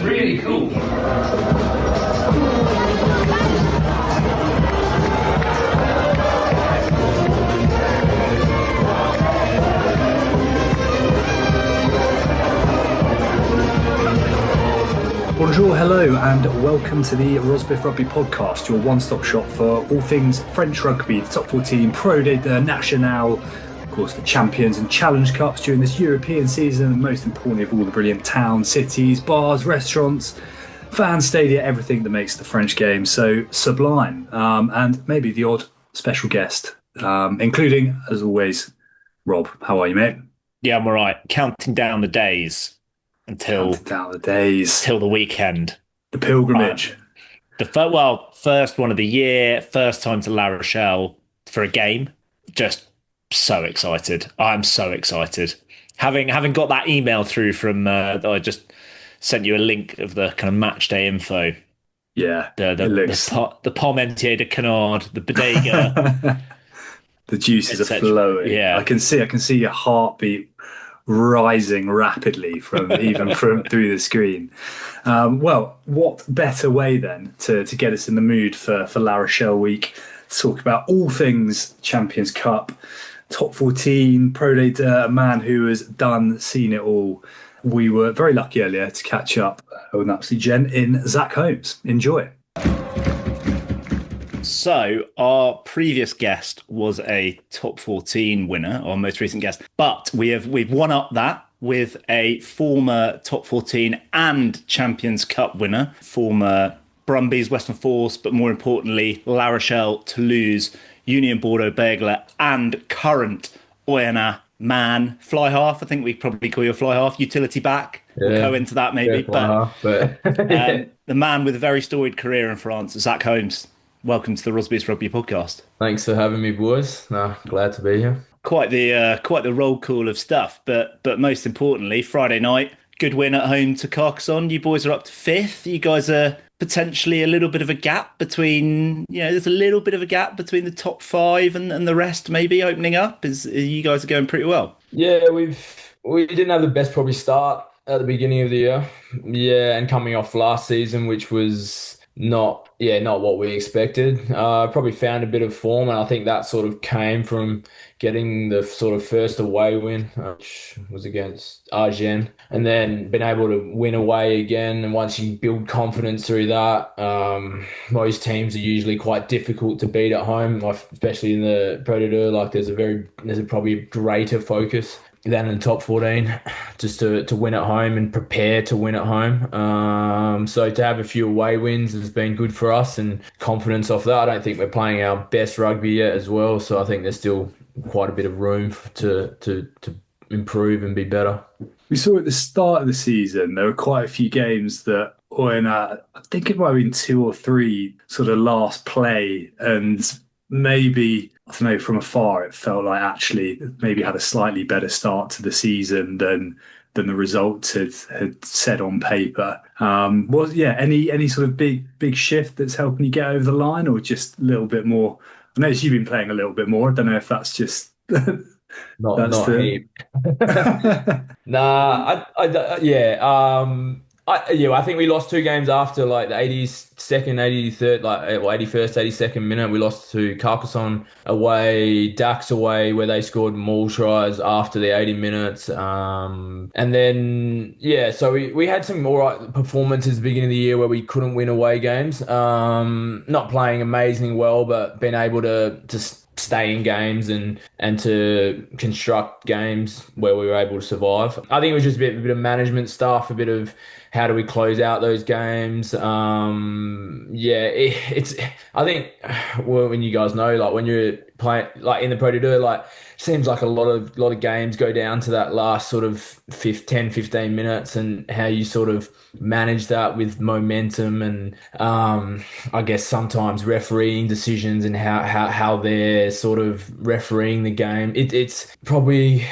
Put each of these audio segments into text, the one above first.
really cool. Bonjour, hello, and welcome to the Rosbiff Rugby Podcast, your one-stop shop for all things French rugby, the top 14, Pro de National, of course the Champions and Challenge Cups during this European season, and most importantly of all the brilliant towns, cities, bars, restaurants, fan stadia, everything that makes the French game so sublime, and maybe the odd special guest, including, as always, Rob. How are you, mate? Yeah, I'm all right. Counting down the days until the weekend. The pilgrimage. First one of the year, first time to La Rochelle for a game. Just so excited. I'm so excited. Having got that email through from I just sent you a link of the kind of match day info. Yeah, the Parmentier de Canard, the bodega. The juices are flowing. Yeah, I can see your heartbeat rising rapidly from through the screen. Well, what better way then to get us in the mood for La Rochelle week, to talk about all things Champions Cup, top 14, Pro de, a man who has seen it all. We were very lucky earlier to catch up with an absolute gent in Zack Holmes. Enjoy. So our previous guest was a top 14 winner, our most recent guest, but we've won up that with a former top 14 and Champions Cup winner, former Brumbies, Western Force, but more importantly, La Rochelle, Toulouse, Union Bordeaux, Bergler, and current Oyonnax man, fly half. I think we probably call you a fly half, utility back. Yeah. We'll go into that maybe, but the man with a very storied career in France, Zack Holmes. Welcome to the Rosbiff Rugby Podcast. Thanks for having me, boys. No, glad to be here. Quite the roll call of stuff, but most importantly, Friday night, good win at home to Carcassonne. You boys are up to 5th. You guys are potentially a little bit of a gap between, there's a little bit of a gap between the top 5 and the rest maybe opening up. You guys are going pretty well. Yeah, we didn't have the best probably start at the beginning of the year. Yeah, and coming off last season, which was not what we expected. Probably found a bit of form, and I think that sort of came from getting the sort of first away win, which was against Argent, and then been able to win away again. And once you build confidence through that, most teams are usually quite difficult to beat at home, especially in the Pro de Deux. Like there's probably a greater focus than in the top 14, just to win at home and prepare to win at home. So to have a few away wins has been good for us and confidence off that. I don't think we're playing our best rugby yet as well, so I think there's still quite a bit of room to improve and be better. We saw at the start of the season there were quite a few games that I think it might have been 2 or 3 sort of last play, and maybe, I don't know, from afar it felt like actually maybe had a slightly better start to the season than the results had said on paper. Any sort of big shift that's helping you get over the line, or just a little bit more? I noticed you've been playing a little bit more. I don't know if that's just not heap. Nah, I think we lost 2 games after like the 82nd, 83rd, 81st, 82nd minute. We lost to Carcassonne away, Dax away, where they scored maul tries after the 80 minutes. And then, so we had some all right performances at the beginning of the year where we couldn't win away games. Not playing amazing well, but being able to stay in games and to construct games where we were able to survive. I think it was just a bit of management stuff, a bit of how do we close out those games. It's I think when you guys know, like when you're playing like in the Pro de Deux, like seems like a lot of games go down to that last sort of 10, 15 minutes, and how you sort of manage that with momentum and I guess sometimes refereeing decisions and how they're sort of refereeing the game. It's probably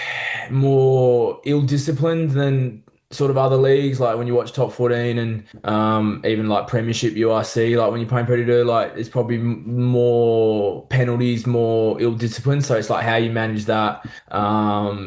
more ill-disciplined than sort of other leagues, like when you watch top 14 and even like Premiership URC, like when you're playing Predator, like it's probably more penalties, more ill discipline. So it's like how you manage that,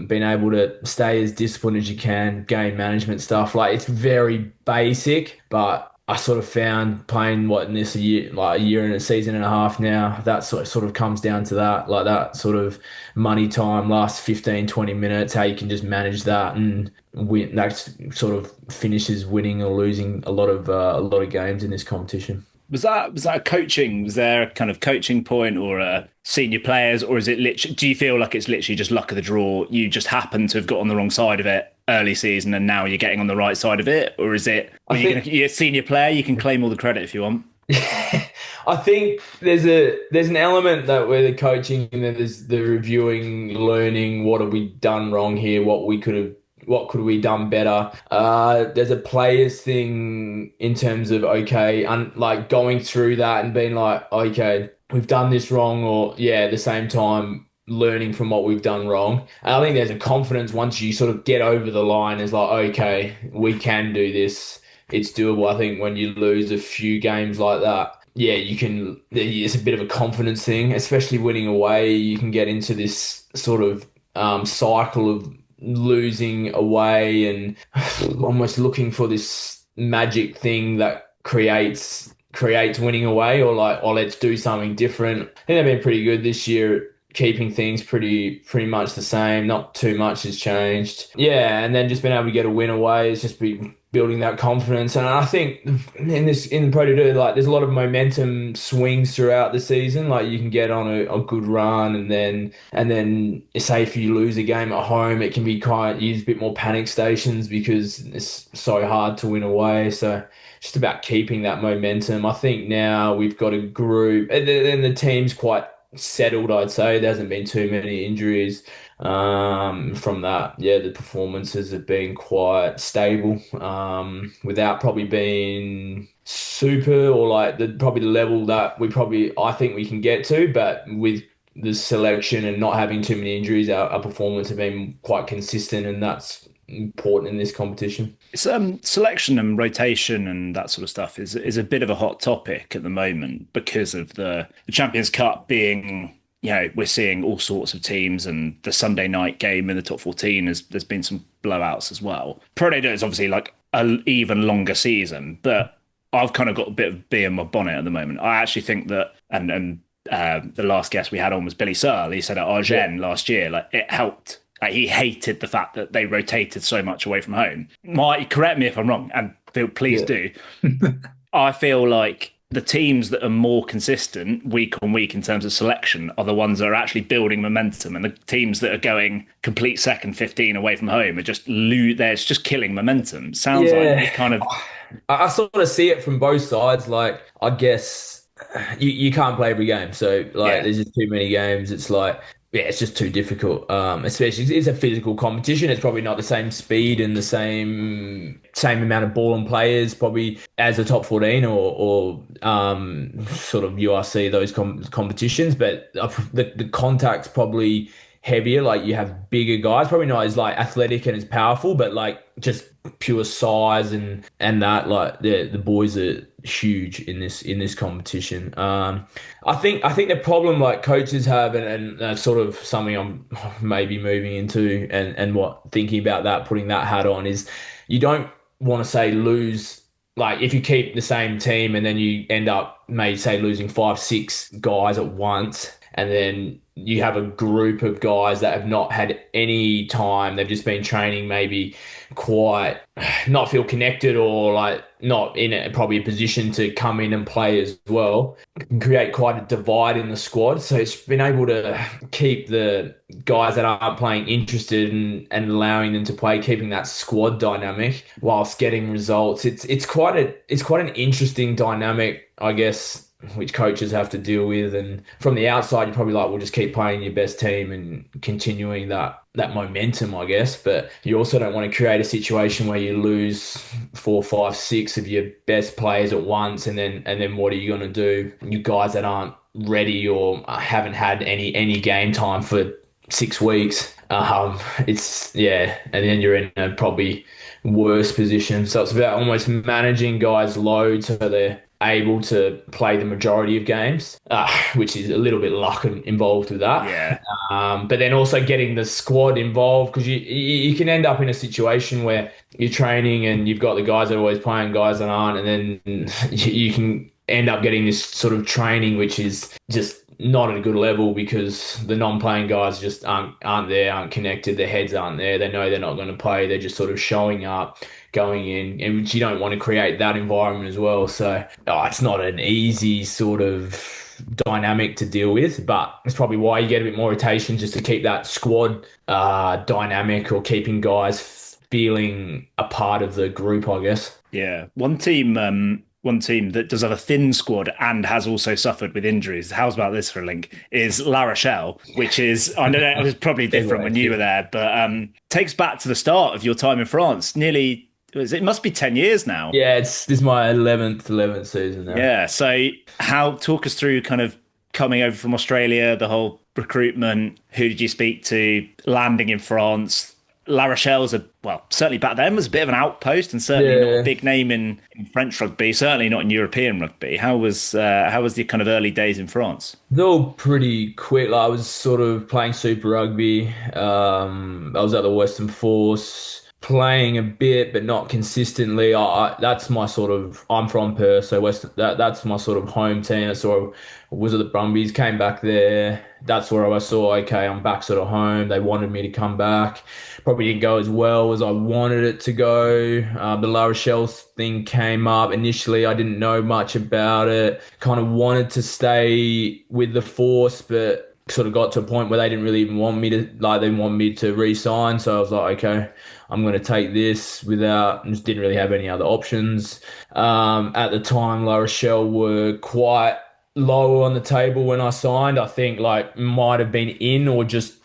being able to stay as disciplined as you can, game management stuff. Like it's very basic, but I sort of found playing what in this a year, like a year and a season and a half now, that sort of comes down to that, like that sort of money time, last 15, 20 minutes, how you can just manage that and win. That sort of finishes winning or losing a lot of games in this competition. Was that a coaching? Was there a kind of coaching point or a senior players, or is it literally? Do you feel like it's literally just luck of the draw? You just happen to have got on the wrong side of it early season, and now you're getting on the right side of it, or is it? I Well, think you're a senior player, you can claim all the credit if you want. I think there's an element that where the coaching and then there's the reviewing, learning what have we done wrong here, what could we done better. There's a players thing in terms of okay, and like going through that and being like, okay, we've done this wrong, or yeah, at the same time learning from what we've done wrong. And I think there's a confidence once you sort of get over the line is like, okay, we can do this. It's doable. I think when you lose a few games like that, yeah, you can, it's a bit of a confidence thing, especially winning away. You can get into this sort of cycle of losing away and almost looking for this magic thing that creates winning away, or like, oh, let's do something different. I think they've been pretty good this year, keeping things pretty much the same. Not too much has changed. Yeah, and then just being able to get a win away is just be building that confidence. And I think in the Pro to like there's a lot of momentum swings throughout the season. Like you can get on a good run, and then say if you lose a game at home, it can be kind use a bit more panic stations because it's so hard to win away. So just about keeping that momentum. I think now we've got a group, and the team's quite settled, I'd say. There hasn't been too many injuries. From that, yeah, the performances have been quite stable. Without probably being super or like probably the level that I think we can get to, but with the selection and not having too many injuries, our performance have been quite consistent, and that's important in this competition. It's selection and rotation and that sort of stuff is a bit of a hot topic at the moment because of the Champions Cup being, we're seeing all sorts of teams, and the Sunday night game in the top 14 there's been some blowouts as well. Pro Day is obviously like an even longer season, but I've kind of got a bit of bee in my bonnet at the moment. I actually think that, and the last guest we had on was Billy Searle. He said at Argent last year, like it helped. Like, he hated the fact that they rotated so much away from home. Might correct me if I'm wrong, and please do. I feel like the teams that are more consistent week on week in terms of selection are the ones that are actually building momentum, and the teams that are going complete second 15 away from home are just it's just killing momentum. Sounds like it kind of. I sort of see it from both sides. Like, I guess you can't play every game, so like there's just too many games. It's like. Yeah, it's just too difficult. Especially it's a physical competition. It's probably not the same speed and the same amount of ball and players probably as the top 14 or sort of URC those competitions. But the contact's probably heavier. Like you have bigger guys, probably not as like athletic and as powerful, but like just pure size and that like the boys are huge in this competition. I think the problem like coaches have and that's sort of something I'm maybe moving into and what thinking about that, putting that hat on is you don't want to say lose. Like if you keep the same team and then you end up maybe say losing 5, 6 guys at once, and then you have a group of guys that have not had any time. They've just been training, maybe quite not feel connected or like not in probably a position to come in and play as well. It can create quite a divide in the squad. So it's been able to keep the guys that aren't playing interested and allowing them to play, keeping that squad dynamic whilst getting results. It's quite an interesting dynamic, I guess, which coaches have to deal with. And from the outside, you're probably like, we'll just keep playing your best team and continuing that momentum, I guess. But you also don't want to create a situation where you lose 4, 5, 6 of your best players at once. And then what are you going to do? You guys that aren't ready or haven't had any game time for 6 weeks. It's yeah, and then you're in a probably worse position. So it's about almost managing guys' load so they're able to play the majority of games, which is a little bit luck involved with that. Yeah. But then also getting the squad involved because you can end up in a situation where you're training and you've got the guys that are always playing, guys that aren't, and then you can end up getting this sort of training which is just not at a good level because the non-playing guys just aren't there, aren't connected, their heads aren't there. They know they're not going to play. They're just sort of showing up, going in, and you don't want to create that environment as well. So it's not an easy sort of dynamic to deal with, but it's probably why you get a bit more rotation just to keep that squad dynamic or keeping guys feeling a part of the group, I guess. Yeah. One team that does have a thin squad and has also suffered with injuries. How's about this for a link? Is La Rochelle, which is, I don't know, it was probably different when you were there, but takes back to the start of your time in France. Nearly, it must be 10 years now. Yeah, this is my 11th season now. Yeah. So talk us through kind of coming over from Australia, the whole recruitment. Who did you speak to? Landing in France. La Rochelle's certainly back then was a bit of an outpost and certainly not a big name in French rugby, certainly not in European rugby. How was the kind of early days in France? They're all pretty quick. Like, I was sort of playing Super Rugby. I was at the Western Force playing a bit, but not consistently. That's my sort of. I'm from Perth, so that's my sort of home team. I sort of was at the Brumbies, came back there. That's where I saw, okay, I'm back sort of home. They wanted me to come back. Probably didn't go as well as I wanted it to go. The La Rochelle thing came up. Initially, I didn't know much about it. Kind of wanted to stay with the Force, but sort of got to a point where they didn't really even want me to, like, they want me to re-sign. So I was like, okay, I'm going to take this just didn't really have any other options. At the time, La Rochelle were quite low on the table when I signed. I think like might have been in or just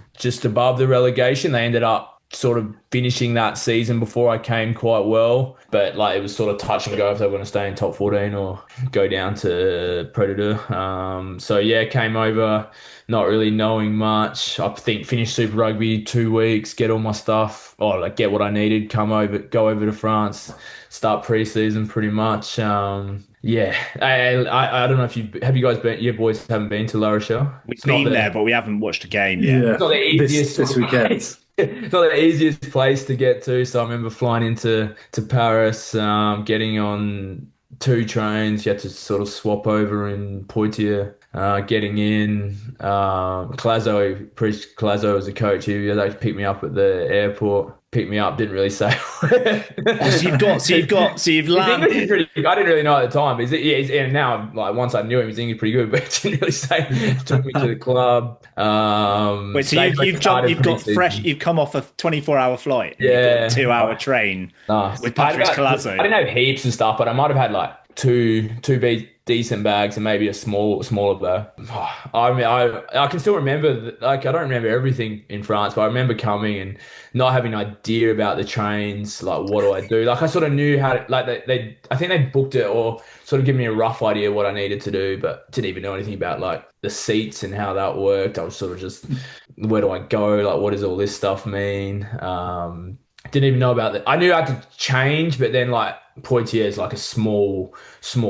above the relegation. They ended up sort of finishing that season before I came quite well, but like it was sort of touch and go if they were going to stay in top 14 or go down to Predator. So yeah, came over not really knowing much. I think finished Super Rugby 2 weeks, get all my stuff, get what I needed, go over to France, start pre-season pretty much. Yeah, I don't know if you guys been, your boys haven't been to La Rochelle. We've been there, but we haven't watched a game yet. Yeah, it's not the easiest this weekend. It's not the easiest place to get to. So I remember flying into Paris, getting on 2 trains. You had to sort of swap over in Poitiers, getting in. Clazo was a coach. He had to pick me up at the airport. Picked me up, didn't really say. So you've landed. I didn't really know at the time. And now, like once I knew him, his English pretty good, but he didn't really say. Took me to the club. Wait, so you've come off a 24-hour flight. Yeah, you've got a 2-hour train with Patrick Clazo. I didn't have heaps and stuff, but I might have had like two decent bags and maybe a smaller bag. I mean, I can still remember, like, I don't remember everything in France, but I remember coming and not having an idea about the trains. Like, what do I do? Like, I sort of knew how to, like, I think they booked it or sort of give me a rough idea what I needed to do, but didn't even know anything about like the seats and how that worked. I was sort of just, where do I go? Like, what does all this stuff mean? Didn't even know about that. I knew I had to change, but then like Poitiers is like a small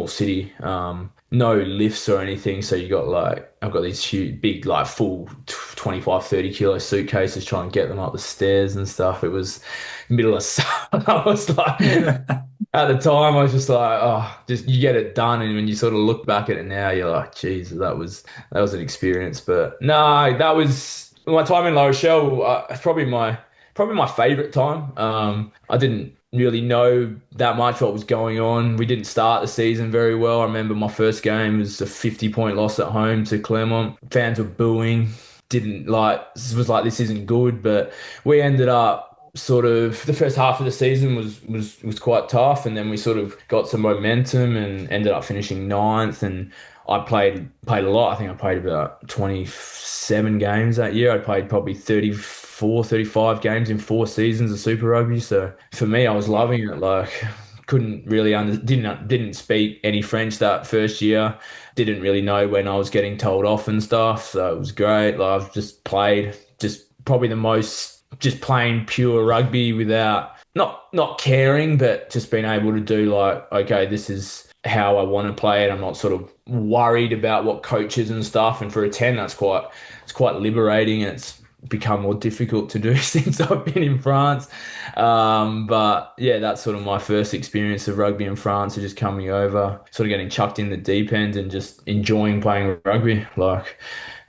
city. No lifts or anything. So you got like, I've got these huge, big, like full 25, 30 kilo suitcases trying to get them up the stairs and stuff. It was middle of summer. I was like, at the time, I was just like, oh, just you get it done. And when you sort of look back at it now, you're like, Jesus, that was an experience. But no, that was my time in La Rochelle. It's probably my favorite time. I didn't really know that much what was going on. We didn't start the season very well. I remember my first game was a 50-point loss at home to Clermont. Fans were booing. This isn't good, but we ended up sort of, the first half of the season was quite tough, and then we sort of got some momentum and ended up finishing ninth. And I played a lot. I think I played about 27 games that year. I played probably 34, 35 games in 4 seasons of Super Rugby. So for me, I was loving it. Like, couldn't really didn't speak any French that first year. Didn't really know when I was getting told off and stuff. So it was great. Like I've just played just probably the most just playing pure rugby without not caring, but just being able to do like, okay, this is how I want to play it. I'm not sort of worried about what coaches and stuff. And for a 10, it's quite liberating, and it's become more difficult to do since I've been in France. But yeah, that's sort of my first experience of rugby in France, of just coming over, sort of getting chucked in the deep end and just enjoying playing rugby. Like,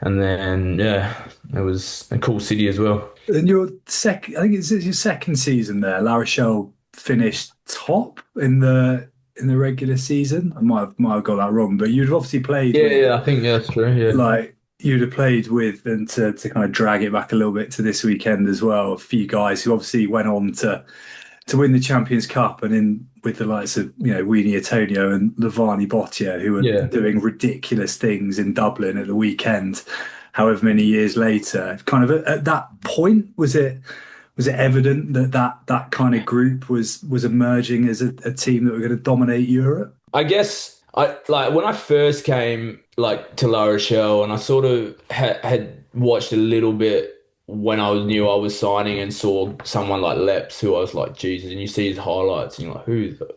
and then yeah, it was a cool city as well. And your second, I think it's your second season there. La Rochelle finished top in the regular season. I might have got that wrong, but you'd obviously played Yeah, with yeah, I think yeah, that's true. Yeah, like you'd have played with, and to kind of drag it back a little bit to this weekend as well, a few guys who obviously went on to win the Champions Cup, and in with the likes of Weenie Antonio and Lavani Bottia, who were yeah. doing ridiculous things in Dublin at the weekend. However many years later, kind of at that point, was it evident that that kind of group was emerging as a team that were going to dominate Europe? I guess I like when I first came like to La Rochelle, and I sort of had watched a little bit when I knew I was signing and saw someone like Leps, who I was like, Jesus, and you see his highlights and you're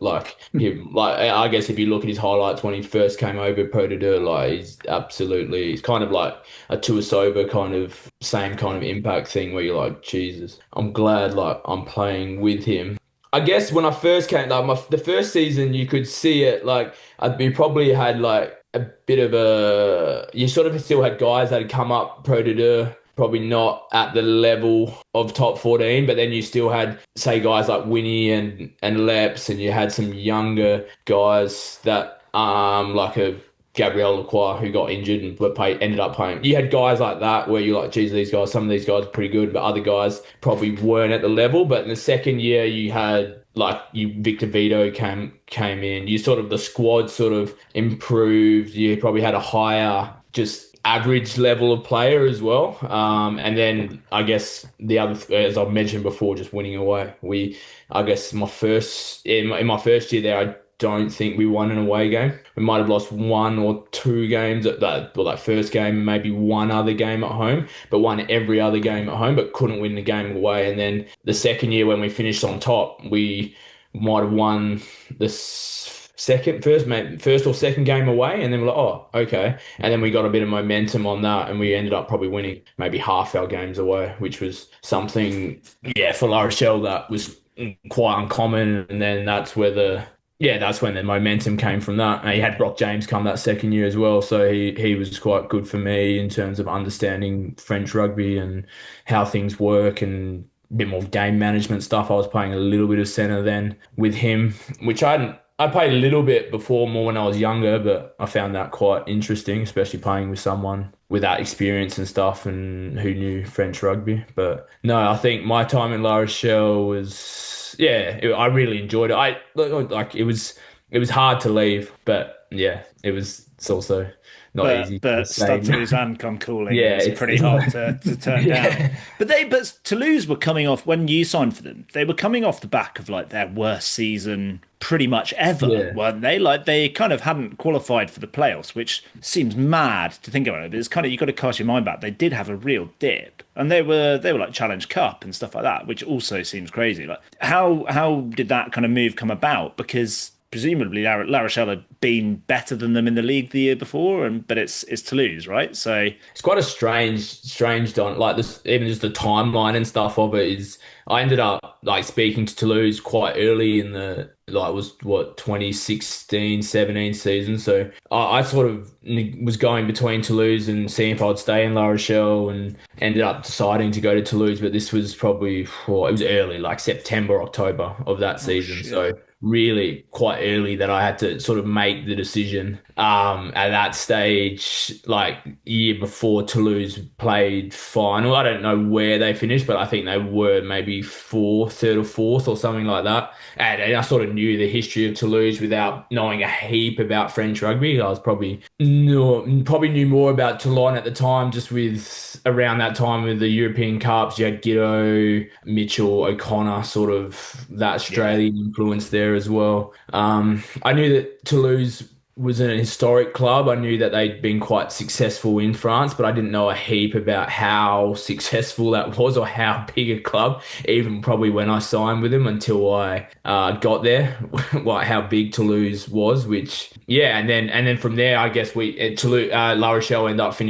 like, like him? Like, I guess if you look at his highlights when he first came over Pro de Deux, like he's kind of like a Tuisoba kind of same kind of impact thing where you're like, Jesus, I'm glad like I'm playing with him. I guess when I first came, like the first season, you could see it. Like we probably had like a bit of you sort of still had guys that had come up Pro de Deux, probably not at the level of top 14, but then you still had, say, guys like Winnie and Leps, and you had some younger guys that like a Gabriel Lacroix who got injured and ended up playing. You had guys like that where you're like, geez, some of these guys are pretty good, but other guys probably weren't at the level. But in the second year, you had Victor Vito came in. You sort of, the squad sort of improved. You probably had a higher just average level of player as well. And then I guess the other, as I've mentioned before, just winning away. I guess in my first year there, I don't think we won an away game. We might have lost one or two games at that first game, and maybe one other game at home, but won every other game at home, but couldn't win the game away. And then the second year when we finished on top, we might have won the first or second game away, and then we're like, oh, okay. And then we got a bit of momentum on that, and we ended up probably winning maybe half our games away, which was something, yeah, for La Rochelle that was quite uncommon. And then that's when the momentum came from that. And he had Brock James come that second year as well, so he was quite good for me in terms of understanding French rugby and how things work and a bit more game management stuff. I was playing a little bit of centre then with him, which I played a little bit before, more when I was younger, but I found that quite interesting, especially playing with someone with that experience and stuff and who knew French rugby. But no, I think my time in La Rochelle was, I really enjoyed it. It was hard to leave, but yeah, it's also not easy to But stay. Stade Toulousain come calling. Yeah, It's pretty hard to turn down. yeah. But Toulouse were coming off, when you signed for them, they were coming off the back of like their worst season pretty much ever, Yeah. weren't they? Like they kind of hadn't qualified for the playoffs, which seems mad to think about it. But it's kind of, you got to cast your mind back. They did have a real dip, and they were like Challenge Cup and stuff like that, which also seems crazy. Like how did that kind of move come about? Because presumably La Rochelle had been better than them in the league the year before, but it's Toulouse, right? So It's quite a strange like this, even just the timeline and stuff of it is, I ended up like speaking to Toulouse quite early in the, like, it was what, 2016-17 season. So I sort of was going between Toulouse and seeing if I'd stay in La Rochelle, and ended up deciding to go to Toulouse. But this was probably, it was early, like September, October of that season. shit. So really quite early that I had to sort of make the decision. At that stage, like year before Toulouse played final, I don't know where they finished, but I think they were maybe third or fourth or something like that. And I sort of knew the history of Toulouse without knowing a heap about French rugby. I was probably knew more about Toulon at the time, just with around that time with the European Cups. You had Giddo, Mitchell, O'Connor, sort of that Australian influence there there as well. I knew that Toulouse was an historic club. I knew that they'd been quite successful in France, but I didn't know a heap about how successful that was or how big a club, even probably when I signed with them until I got there, like how big Toulouse was, which, yeah, and then from there, I guess Toulouse, La Rochelle ended up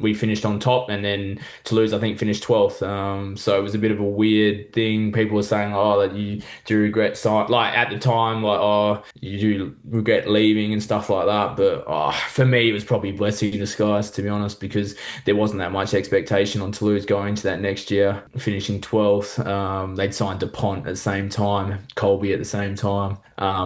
we finished on top, and then Toulouse, I think, finished 12th. So it was a bit of a weird thing. People were saying, oh, that you do regret like at the time, like, oh, you do regret leaving and stuff like that. But for me, it was probably a blessing in disguise, to be honest, because there wasn't that much expectation on Toulouse going into that next year, finishing 12th. They'd signed Dupont at the same time, Colby at the same time,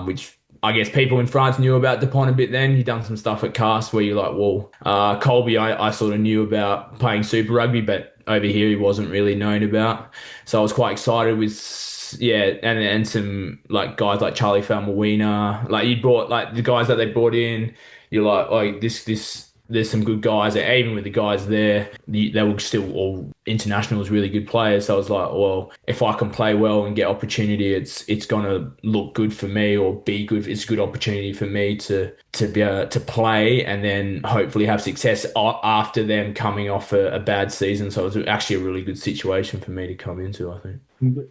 which I guess people in France knew about Dupont a bit then. He'd done some stuff at Cast where you're like, well, Colby, I sort of knew about playing Super Rugby, but over here he wasn't really known about. So I was quite excited with, yeah, and some like guys like Charlie Faumuina, like you brought like the guys that they brought in. You're like, oh, this. There's some good guys. Even with the guys there, they were still all internationals, really good players. So I was like, well, if I can play well and get opportunity, it's gonna look good for me or be good. It's a good opportunity for me to be able to play and then hopefully have success after them coming off a bad season. So it was actually a really good situation for me to come into, I think.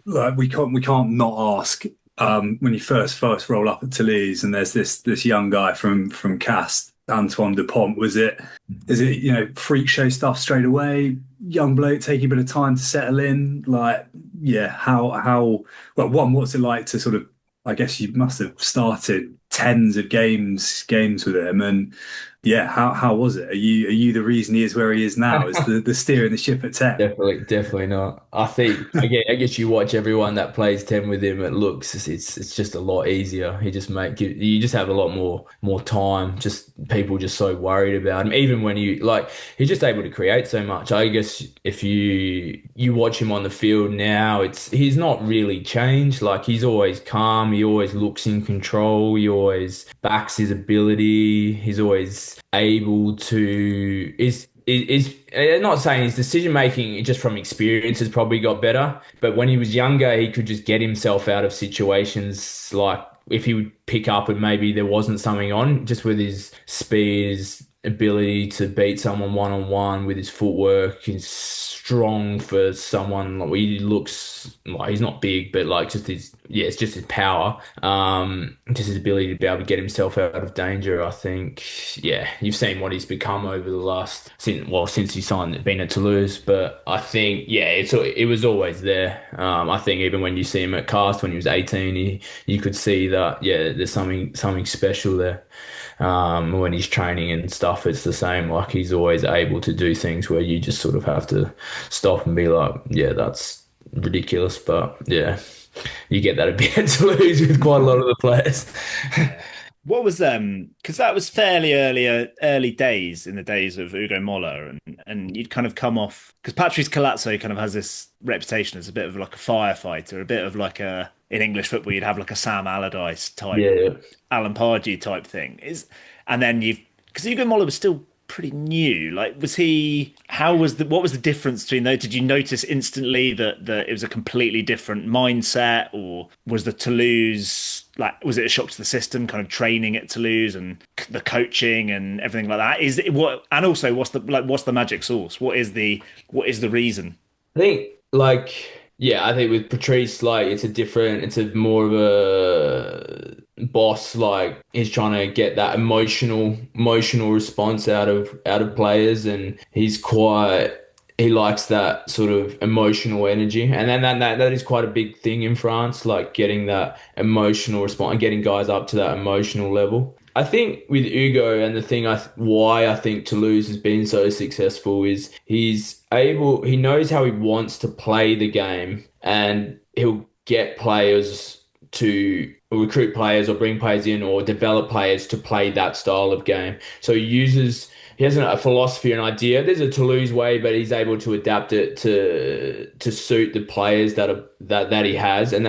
Like we can't not ask when you first roll up at Toulouse and there's this young guy from Cast, Antoine Dupont. Is it freak show stuff straight away? Young bloke taking a bit of time to settle in. Like, yeah, how well, what's it like to sort of, I guess you must have started tens of games with him, and yeah, how was it? Are you the reason he is where he is now? Is the steering the ship at 10? Definitely not. I think I guess you watch everyone that plays 10 with him. It looks it's just a lot easier. He just you just have a lot more time. Just people just so worried about him. Even when he's just able to create so much. I guess if you watch him on the field now, he's not really changed. Like he's always calm. He always looks in control. He always backs his ability. He's always able to is not saying his decision making just from experience has probably got better, but when he was younger he could just get himself out of situations, like if he would pick up and maybe there wasn't something on, just with his speed, his ability to beat someone one-on-one with his footwork. He's strong for someone, like he looks like he's not big, but like just it's just his power, just his ability to be able to get himself out of danger. I think, yeah, you've seen what he's become over the since he been at Toulouse, but I think, yeah, it was always there. I think even when you see him at Cast when he was 18, you could see that, yeah, there's something special there. When he's training and stuff, it's the same. Like he's always able to do things where you just sort of have to stop and be like, yeah, that's ridiculous. But yeah, you get that a bit at Toulouse with quite a lot of the players. What was because that was fairly early days in the days of Ugo Moller, and you'd kind of come off because Patrice Colazzo kind of has this reputation as a bit of like a firefighter, a bit of like in English football you'd have like a Sam Allardyce type, Yeah. Alan Pardew type thing and then because Ugo Moller was still pretty new. Like, what was the difference between those? Did you notice instantly that it was a completely different mindset, or was the Toulouse, like, was it a shock to the system, kind of training at Toulouse and the coaching and everything like that? And also what's the magic sauce? What is the reason? I think, like, yeah, I think with Patrice, like, it's a more of a boss. Like, he's trying to get that emotional response out of players, and he likes that sort of emotional energy, and then that is quite a big thing in France, like getting that emotional response and getting guys up to that emotional level. I think with Ugo, and the thing why I think Toulouse has been so successful is he knows how he wants to play the game, and he'll get players to recruit players or bring players in or develop players to play that style of game. So he has a philosophy, an idea. There's a Toulouse way, but he's able to adapt it to suit the players that he has, and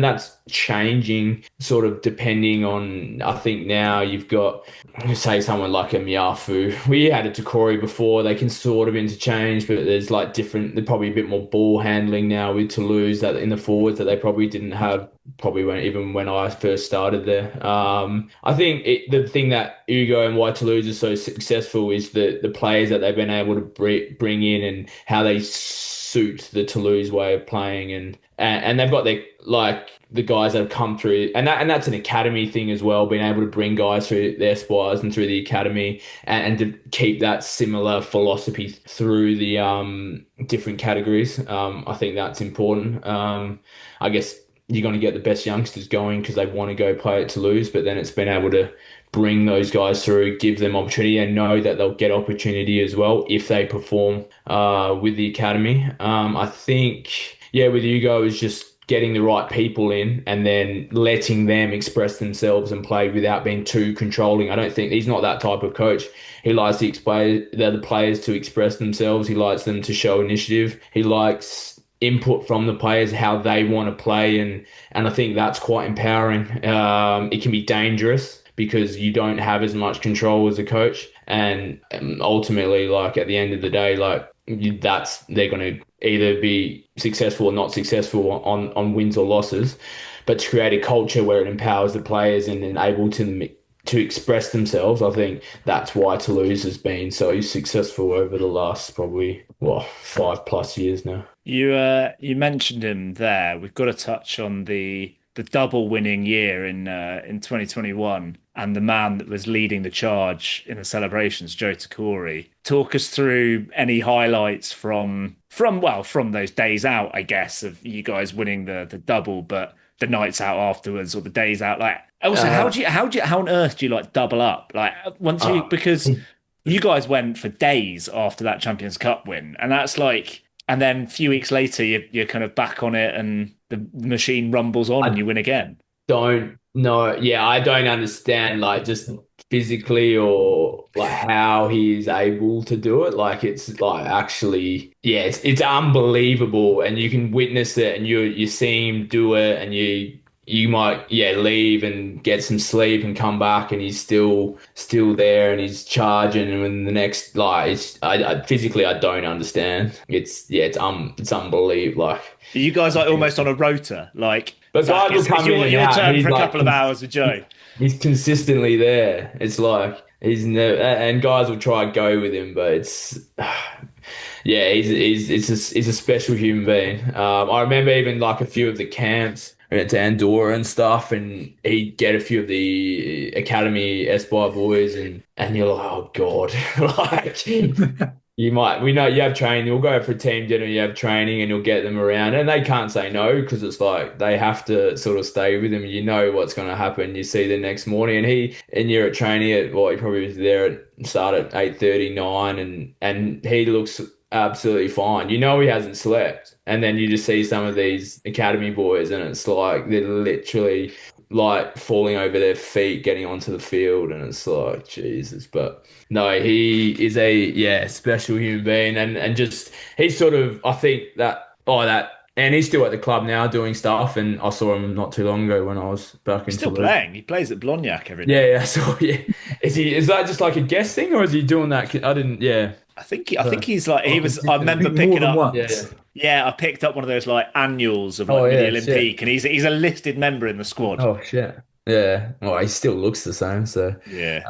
that's changing sort of depending on. I think now you've got, say, someone like a Miafu. We had a Takori before. They can sort of interchange, but there's like different. They're probably a bit more ball handling now with Toulouse that in the forwards that they probably didn't have probably when I first started there. I think the thing that Ugo and why Toulouse is so successful is the players that they've been able to bring in and how they suit the Toulouse way of playing, and they've got their like the guys that have come through, and that's an academy thing as well, being able to bring guys through their squads and through the academy, and to keep that similar philosophy through the different categories. I think that's important. I guess you're going to get the best youngsters going because they want to go play at Toulouse, but then it's been able to bring those guys through, give them opportunity, and know that they'll get opportunity as well if they perform with the academy. I think, yeah, with Hugo is just getting the right people in and then letting them express themselves and play without being too controlling. I don't think he's not that type of coach. He likes the players to express themselves. He likes them to show initiative. He likes input from the players, how they want to play, and I think that's quite empowering. It can be dangerous because you don't have as much control as a coach, and ultimately, like at the end of the day, like they're going to either be successful or not successful on wins or losses. But to create a culture where it empowers the players and enable to express themselves, I think that's why Toulouse has been so successful over the last probably 5+ years now. You mentioned him there. We've got to touch on the double winning year in 2021 and the man that was leading the charge in the celebrations, Joe Takori. Talk us through any highlights from those days out, I guess, of you guys winning the double, but the nights out afterwards or the days out. Like, also, how on earth do you like double up? Like because you guys went for days after that Champions Cup win, and that's like, and then a few weeks later, you're kind of back on it, and the machine rumbles on, and I you win again. don't know. Yeah, I don't understand like just physically or like how he is able to do it. Like it's like actually, yeah, it's unbelievable, and you can witness it, and you see him do it, and you might leave and get some sleep and come back, and he's still there, and he's charging, and then the next like I physically I don't understand. It's unbelievable. Like. Are you guys like almost on a rota, like But Zach, guys will come in and your out. turn He's for a like couple of hours with Joe. he's consistently there. It's like he's never, and guys will try and go with him, but it's yeah, he's a special human being. I remember even like a few of the camps. We went to Andorra and stuff, and he'd get a few of the Academy Esquire boys, and you're like, oh God, like we know you have training, you'll go for a team dinner, you have training, and you'll get them around, and they can't say no because it's like they have to sort of stay with him. You know what's going to happen. You see the next morning, and you're at training at he probably was there at start at 8:39, and he looks absolutely fine. You know he hasn't slept, and then you just see some of these academy boys, and it's like they're literally like falling over their feet getting onto the field, and it's like Jesus. But no, he is a special human being, and just he's sort of I think and he's still at the club now doing stuff, and I saw him not too long ago when I was back in He's still Toulouse. playing. He plays at Blognac every Yeah, day. yeah. So yeah, is that just like a guest thing, or is he doing that? I didn't. Yeah. I think he's like he was. I I remember think more picking than up. Yeah. Yeah. once. Yeah, I picked up one of those like annuals of like Oh Midi yeah, shit. Olympique, and he's a listed member in the squad. Oh shit. Yeah. Well, he still looks the same. So, Yeah.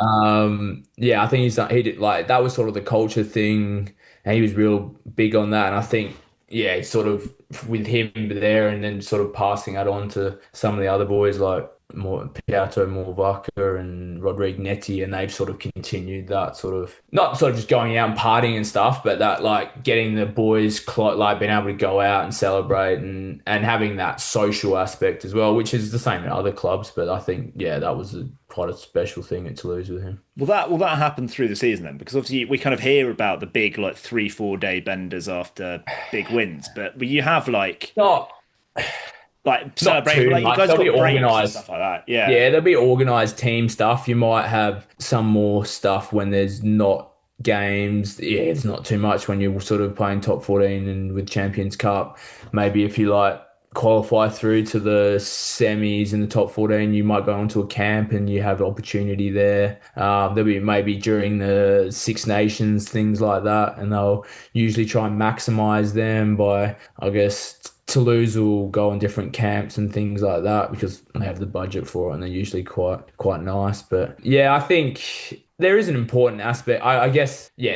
yeah, I think he did like that was sort of the culture thing, and he was real big on that. And I think, yeah, it's sort of with him there, and then sort of passing that on to some of the other boys like more Piatto Morvaca and Rodrigue Netti, and they've sort of continued that sort of not sort of just going out and partying and stuff, but that like getting the boys like being able to go out and celebrate and having that social aspect as well, which is the same in other clubs. But I think that was quite a special thing at Toulouse with him. Will that happen through the season then? Because obviously we kind of hear about the big like 3-4 day benders after big wins, but will you have Not like not celebrate too like you much. guys They'll got be breaks and organised. stuff like that? Yeah. Yeah, there'll be organised team stuff. You might have some more stuff when there's not games. Yeah, it's not too much when you're sort of playing top 14 and with Champions Cup. Maybe if you like qualify through to the semis in the top 14, you might go into a camp and you have opportunity there. There'll be maybe during the Six Nations, things like that, and they'll usually try and maximise them by, I guess, Toulouse will go on different camps and things like that because they have the budget for it and they're usually quite nice. But yeah, I think there is an important aspect. I guess, yeah,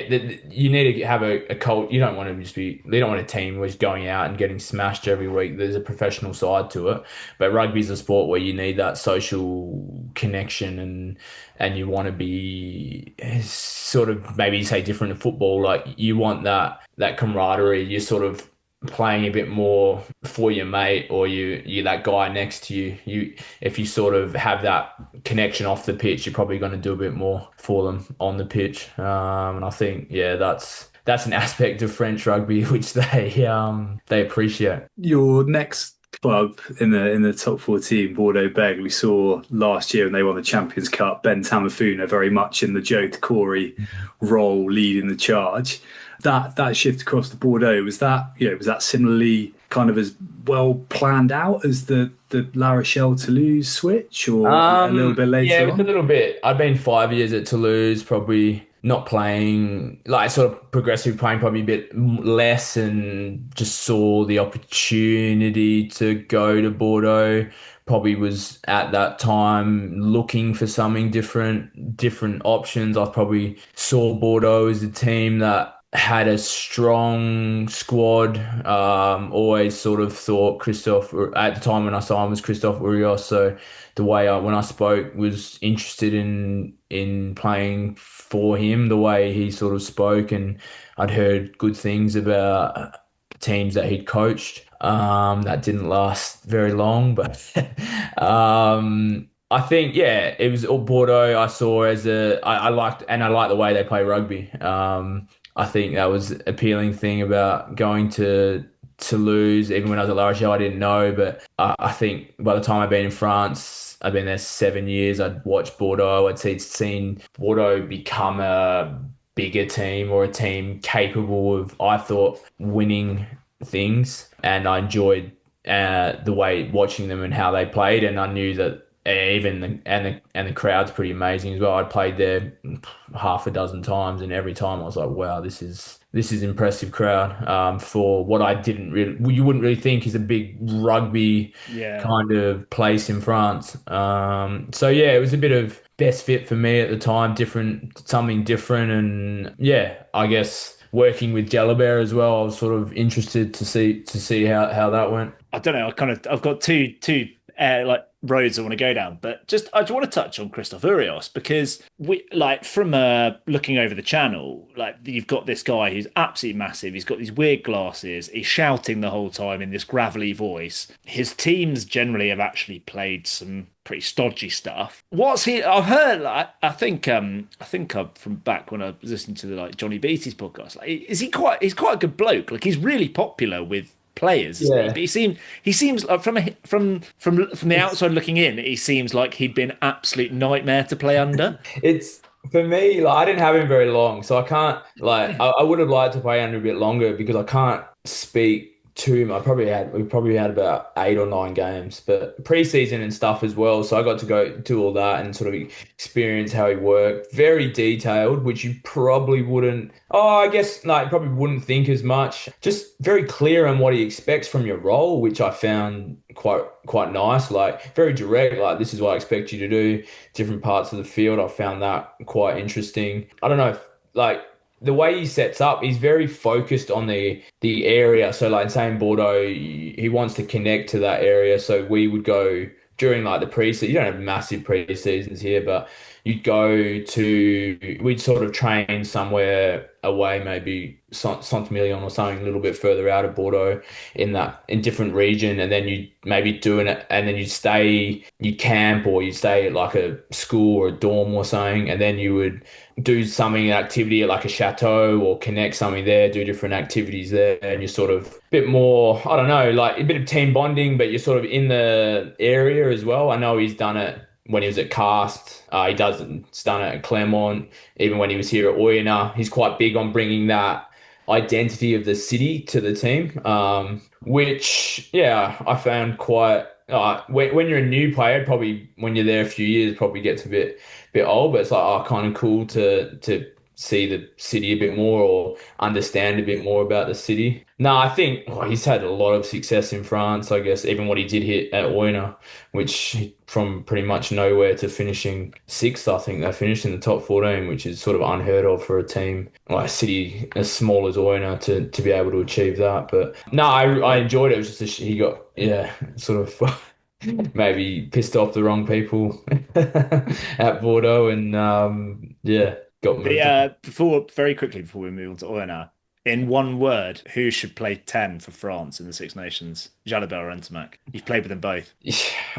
you need to have a cult. You don't want to just be, you don't want a team who's going out and getting smashed every week. There's a professional side to it. But rugby's a sport where you need that social connection and you want to be sort of maybe say different to football. Like you want that camaraderie. You sort of playing a bit more for your mate or you that guy next to you if you sort of have that connection off the pitch, you're probably going to do a bit more for them on the pitch, and I think yeah that's an aspect of French rugby which they appreciate. Your next club in the top 14, Bordeaux Bègles, we saw last year and they won the Champions Cup. Ben Tamafuna very much in the Joe Corey role, leading the charge. That shift across the Bordeaux, was that similarly kind of as well planned out as the La Rochelle Toulouse switch, or a little bit later Yeah, it was on? a little bit. I'd been 5 years at Toulouse, probably not playing, like sort of progressive playing probably a bit less, and just saw the opportunity to go to Bordeaux. Probably was at that time looking for something different options. I probably saw Bordeaux as a team that had a strong squad. Always sort of thought Christophe at the time when I signed was Christophe Urios. So the way when I spoke was interested in playing for him. The way he sort of spoke, and I'd heard good things about teams that he'd coached. That didn't last very long, but I think yeah, it was all Bordeaux. I saw as I liked, and I liked the way they play rugby. I think that was appealing thing about going to Toulouse. Even when I was at La Rochelle, I didn't know, but I think by the time I'd been in France, I'd been there 7 years. I'd watched Bordeaux. Seen Bordeaux become a bigger team or a team capable of, I thought, winning things, and I enjoyed the way watching them and how they played, and I knew that even the crowd's pretty amazing as well. I'd played there half a dozen times, and every time I was like, wow, this is impressive crowd, for what I didn't really, you wouldn't really think is a big rugby Yeah. kind of place in France. So yeah, it was a bit of best fit for me at the time, something different, and yeah, I guess working with Jalabert as well, I was sort of interested to see how that went. I don't know. I've got two like roads I want to go down, but I just want to touch on Christoph Urios because we like from looking over the channel, like you've got this guy who's absolutely massive. He's got these weird glasses. He's shouting the whole time in this gravelly voice. His teams generally have actually played some pretty stodgy stuff. What's he? I've heard. Like, I think from back when I was listening to the like Johnny Beattie's podcast. Like, he's quite a good bloke. Like he's really popular with players, isn't he? Yeah. But he seems like from the outside looking in, he seems like he'd been an absolute nightmare to play under. It's for me, like I didn't have him very long, so I can't like I would have liked to play under a bit longer because I can't speak to him. We probably had about 8 or 9 games, but preseason and stuff as well. So I got to go do all that and sort of experience how he worked. Very detailed, which you probably wouldn't. Oh, I guess like probably wouldn't think as much. Just very clear on what he expects from your role, which I found quite nice. Like very direct. Like this is what I expect you to do. Different parts of the field. I found that quite interesting. I don't know if like the way he sets up, he's very focused on the area. So like say in Bordeaux, he wants to connect to that area. So we would go during like the preseason. You don't have massive preseasons here, but we'd sort of train somewhere away, maybe Saint-Emilion or something a little bit further out of Bordeaux in different region, and then you maybe doing it, and then you'd camp or you'd stay at like a school or a dorm or something, and then you would do something, an activity at like a chateau or connect something there, do different activities there, and you're sort of a bit more, I don't know, like a bit of team bonding, but you're sort of in the area as well. I know he's done it when he was at Cast. He's done it at Clermont. Even when he was here at Oyonnax, he's quite big on bringing that identity of the city to the team, which, yeah, I found quite... when you're a new player, probably when you're there a few years, probably gets a bit old, but it's like kind of cool to see the city a bit more or understand a bit more about the city. No, I think he's had a lot of success in France. I guess even what he did hit at Oyonnax, which from pretty much nowhere to finishing sixth, I think they finished in the top 14, which is sort of unheard of for a team like a city as small as Oyonnax to be able to achieve that. But no, I enjoyed it. It was just he got sort of. Maybe pissed off the wrong people at Bordeaux and got moved on. Very quickly before we move on to Oyonnax, in one word, who should play 10 for France in the Six Nations? Jalabert or Ntamack? You've played with them both.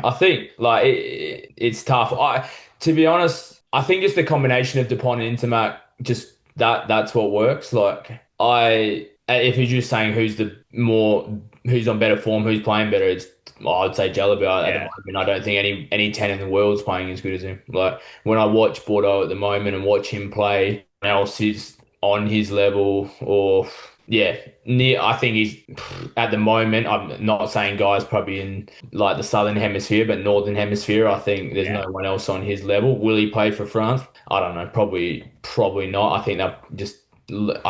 I think like it's tough. To be honest, I think it's the combination of Dupont and Intermac. Just that's what works. Like if you're just saying who's on better form, who's playing better, I'd say Jalabert at the moment. I don't think any 10 in the world's playing as good as him. Like when I watch Bordeaux at the moment and watch him play, else is on his level or near. I think he's at the moment. I'm not saying guys probably in like the southern hemisphere, but northern hemisphere. I think there's no one else on his level. Will he play for France? I don't know. Probably not. I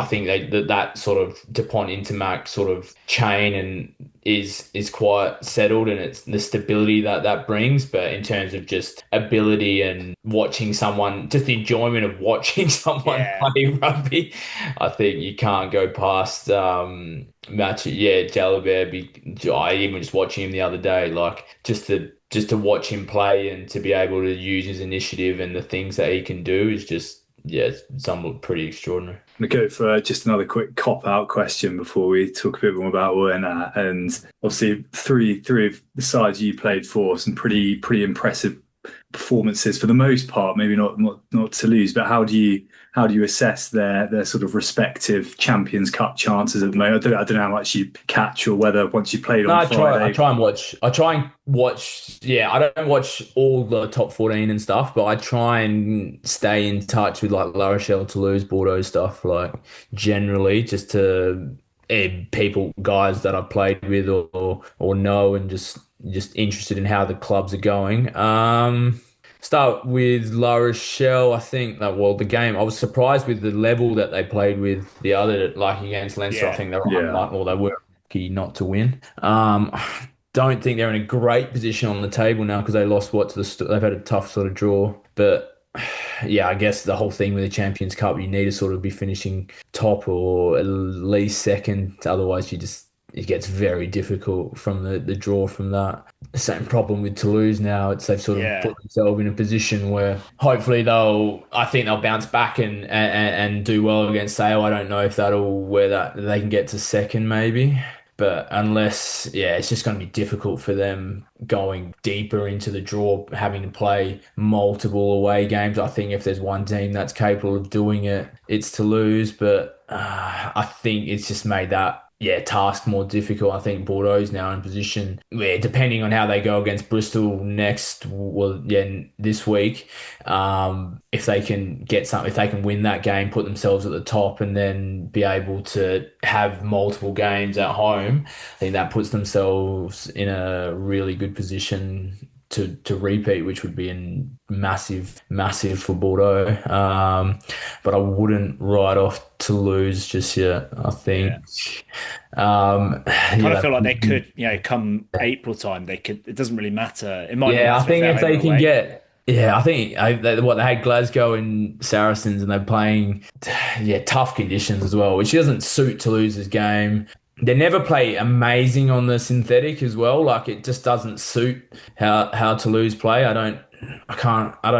think that sort of Dupont Intermac sort of chain and is quite settled, and it's the stability that brings. But in terms of just ability and watching someone, just the enjoyment of watching someone play rugby, I think you can't go past match. Yeah, Jalabert. I even just watching him the other day, like just to watch him play and to be able to use his initiative and the things that he can do is just. Yeah, it's somewhat pretty extraordinary. I'm going to go for just another quick cop-out question before we talk a bit more about Oyonnax. And obviously, three of the sides you played for, some pretty impressive performances for the most part. Maybe not Toulouse, but how do you assess their sort of respective Champions Cup chances at the moment? I don't know how much you catch or whether once you played on Friday. I try and watch. Yeah, I don't watch all the top 14 and stuff, but I try and stay in touch with like La Rochelle, Toulouse, Bordeaux stuff, like generally just to guys that I've played with or know and just interested in how the clubs are going. Start with La Rochelle. I think that the game I was surprised with the level that they played with the other, like against Leinster. I think they were unlucky, or they were lucky not to win. Don't think they're in a great position on the table now because they lost they've had a tough sort of draw, but. Yeah, I guess the whole thing with the Champions Cup, you need to sort of be finishing top or at least second. Otherwise, it gets very difficult from the draw from that. The same problem with Toulouse now. They've sort of put themselves in a position where hopefully I think they'll bounce back and do well against Sale. I don't know if they can get to second maybe. But unless, it's just going to be difficult for them going deeper into the draw, having to play multiple away games. I think if there's one team that's capable of doing it, it's Toulouse. But I think it's just made that task more difficult. I think Bordeaux's now in position where, depending on how they go against Bristol this week, if they can win that game, put themselves at the top, and then be able to have multiple games at home, I think that puts themselves in a really good position to repeat, which would be massive for Bordeaux. But I wouldn't write off Toulouse just yet. I think. I kind of feel like they could, come April time, they could. It doesn't really matter. It might. Yeah, I think if they can get. Yeah, I think they had Glasgow and Saracens, and they're playing, tough conditions as well, which doesn't suit Toulouse's game. They never play amazing on the synthetic as well. Like it just doesn't suit how Toulouse play. I don't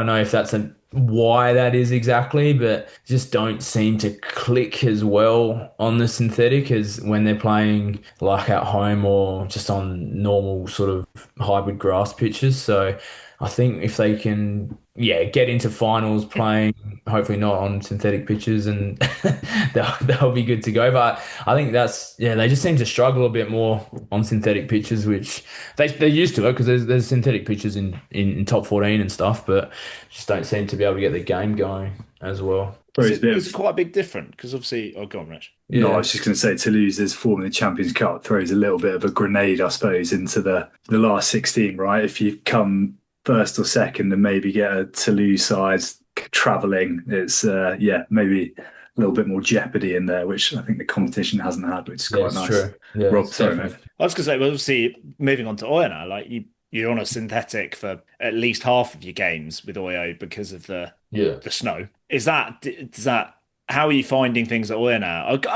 know if that's why that is exactly, but just don't seem to click as well on the synthetic as when they're playing like at home or just on normal sort of hybrid grass pitches. So I think if they can, get into finals playing, hopefully not on synthetic pitches, and they'll be good to go. But I think they just seem to struggle a bit more on synthetic pitches, which they're used to it because there's synthetic pitches in top 14 and stuff, but just don't seem to be able to get the game going as well. It's quite a big difference because obviously, go on, Rich. Yeah. No, I was just going to say Toulouse's form in the Champions Cup throws a little bit of a grenade, I suppose, into the last 16, right? If you come first or second and maybe get a Toulouse side traveling. It's yeah, maybe a little bit more jeopardy in there, which I think the competition hasn't had, which is Yeah, quite it's nice. true. Yeah, Rob, it's sorry, mate. Definitely. I was going to say, well, obviously, moving on to Oyonnax, like you're on a synthetic for at least half of your games with Oyo because of yeah. the snow. Does that how are you finding things at Oyonnax?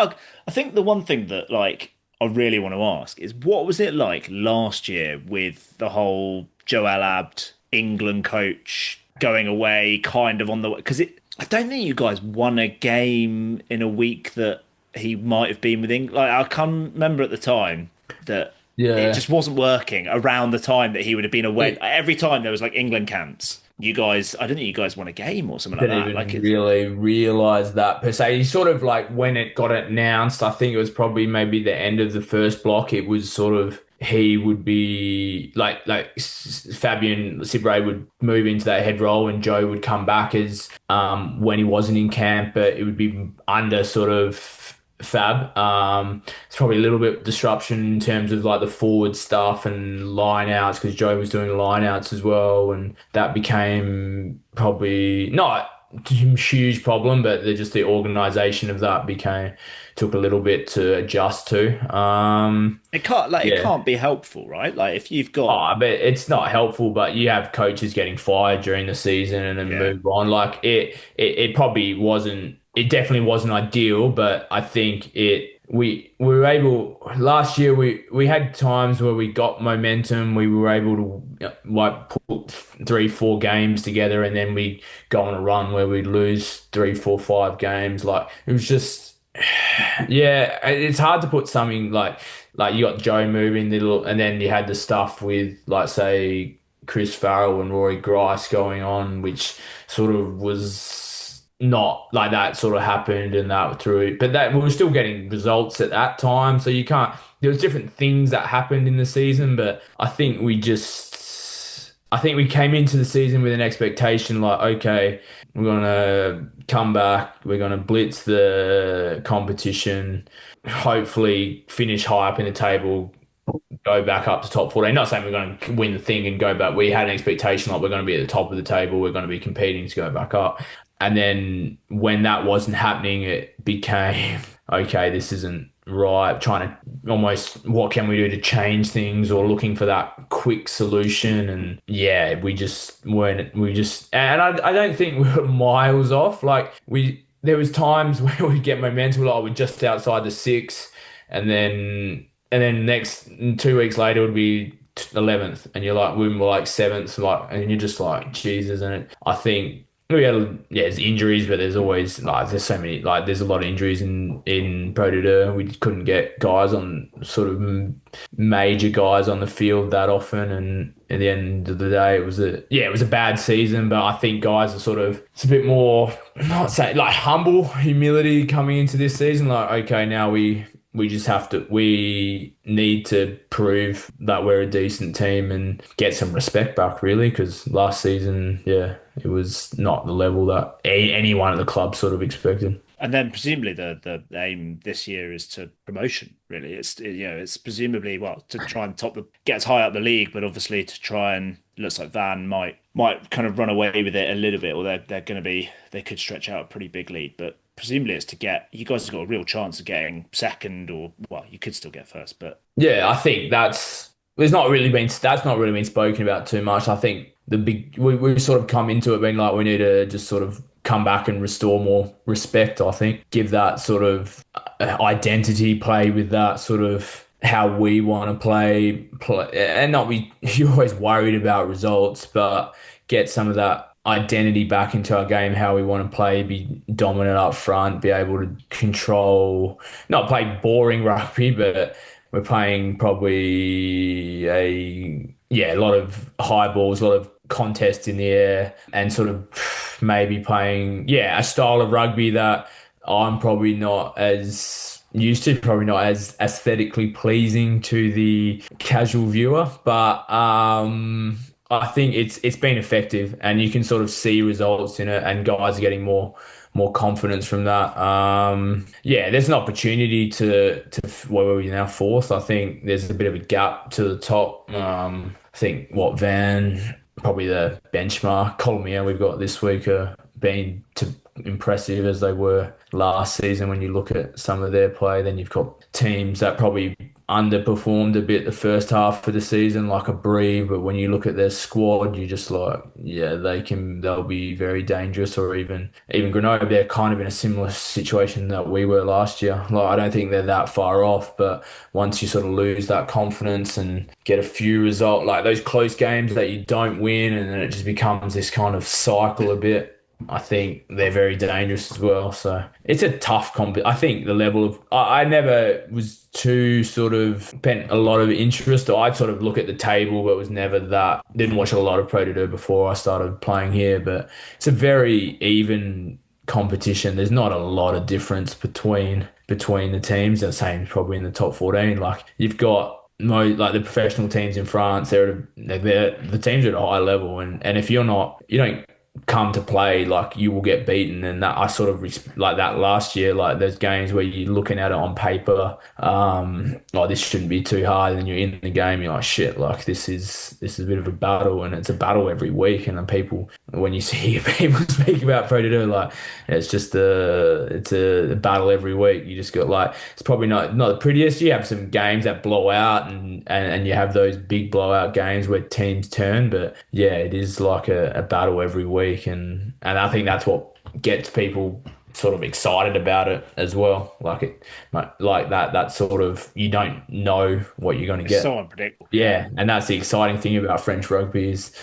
I think the one thing that like I really want to ask is what was it like last year with the whole Joel Abd England coach going away kind of on the because it I don't think you guys won a game in a week that he might have been with England. Like I can't remember at the time that it Yeah. just wasn't working around the time that he would have been away. It Every time there was like England camps, you guys, I don't think you guys won a game or something like didn't that. Like even it's really realize that per se. He sort of like when it got announced, I think it was probably maybe the end of the first block. It was sort of he would be Fabian Cibre would move into that head role and Joe would come back as when he wasn't in camp, but it would be under sort of Fab. It's probably a little bit disruption in terms of like the forward stuff and line outs because Joe was doing line outs as well, and that became probably not a huge problem, but just the organization of that became took a little bit to adjust to. it Yeah. can't be helpful, right? Like if you've got Oh, but it's not helpful, but you have coaches getting fired during the season and then yeah. move on. Like it probably wasn't, it definitely wasn't ideal, but I think we were able, last year we had times where we got momentum. We were able to like put 3, 4 games together and then we go on a run where we lose 3, 4, 5 games. Like it was just, yeah, it's hard to put something like you got Joe moving little, and then you had the stuff with like say Chris Farrell and Rory Grice going on, which sort of was not like that sort of happened and that through, but that we were still getting results at that time. So you can't. There was different things that happened in the season, but I think we came into the season with an expectation like, okay, we're gonna come back, we're gonna blitz the competition, hopefully finish high up in the table, go back up to top 14. Not saying we're going to win the thing and go back. We had an expectation like we're going to be at the top of the table, we're going to be competing to go back up. And then when that wasn't happening, it became okay, this isn't right. Trying to almost what can we do to change things or looking for that quick solution. And yeah, we just weren't, we just, and I don't think we were miles off. Like there was times where we get momentum, like we're just outside the six, and then next 2 weeks later would be 11th, and you're like we were like seventh, like, and you're just like Jesus. And I think we had there's injuries, but there's always like there's so many like there's a lot of injuries in Pro D2. We couldn't get guys on sort of major guys on the field that often, and at the end of the day, it was a bad season. But I think guys are sort of it's a bit more not saying like humble humility coming into this season. Like okay, now we just have to, we need to prove that we're a decent team and get some respect back, really, because last season, yeah, it was not the level that anyone at the club sort of expected. And then presumably the aim this year is to promotion. Really, it's presumably well to try and get as high up the league, but obviously to try and looks like Van might kind of run away with it a little bit, or they're going to be they could stretch out a pretty big lead, but presumably it's to get you guys have got a real chance of getting second, or well, you could still get first, but Yeah, I think that's not really been spoken about too much. I think we sort of come into it being like we need to just sort of come back and restore more respect. I think give that sort of identity, play with that sort of how we want to play, and not be you're always worried about results, but get some of that identity back into our game, how we want to play, be dominant up front, be able to control, not play boring rugby, but we're playing probably a lot of high balls, a lot of contests in the air, and sort of maybe playing, a style of rugby that I'm probably not as used to, probably not as aesthetically pleasing to the casual viewer, but I think it's been effective, and you can sort of see results in it, and guys are getting more confidence from that. There's an opportunity to where are we now fourth. I think there's a bit of a gap to the top. I think Van probably the benchmark. Colomia we've got this week are been to impressive as they were last season. When you look at some of their play, then you've got teams that probably underperformed a bit the first half of the season, like a Bree. But when you look at their squad, you just like, yeah, they'll be very dangerous. Or even Grenoble, they're kind of in a similar situation that we were last year. Like, I don't think they're that far off, but once you sort of lose that confidence and get a few result like those close games that you don't win, and then it just becomes this kind of cycle a bit. I think they're very dangerous as well. So it's a tough comp. I think the level of I never was too sort of spent a lot of interest. Or I'd sort of look at the table, but was never that. Didn't watch a lot of Pro D2 before I started playing here, but it's a very even competition. There's not a lot of difference between the teams. The same probably in the top 14. Like you've got like the professional teams in France, they're the teams are at a high level, and if you don't come to play, like you will get beaten. And that I sort of like that last year, like there's games where you're looking at it on paper, like this shouldn't be too hard, and then you're in the game, you're like, shit, like this is a bit of a battle, and it's a battle every week. And then people, when you see people speak about Pro D2, like it's just it's a battle every week. You just got like, it's probably not the prettiest. You have some games that blow out, and you have those big blowout games where teams turn, but yeah, it is like a battle every week. And I think that's what gets people sort of excited about it as well. Like that sort of, you don't know what you're going to get. So unpredictable. Yeah, and that's the exciting thing about French rugby is,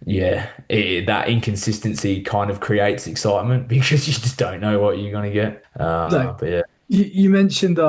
yeah, that inconsistency kind of creates excitement because you just don't know what you're going to get. No. But yeah. You mentioned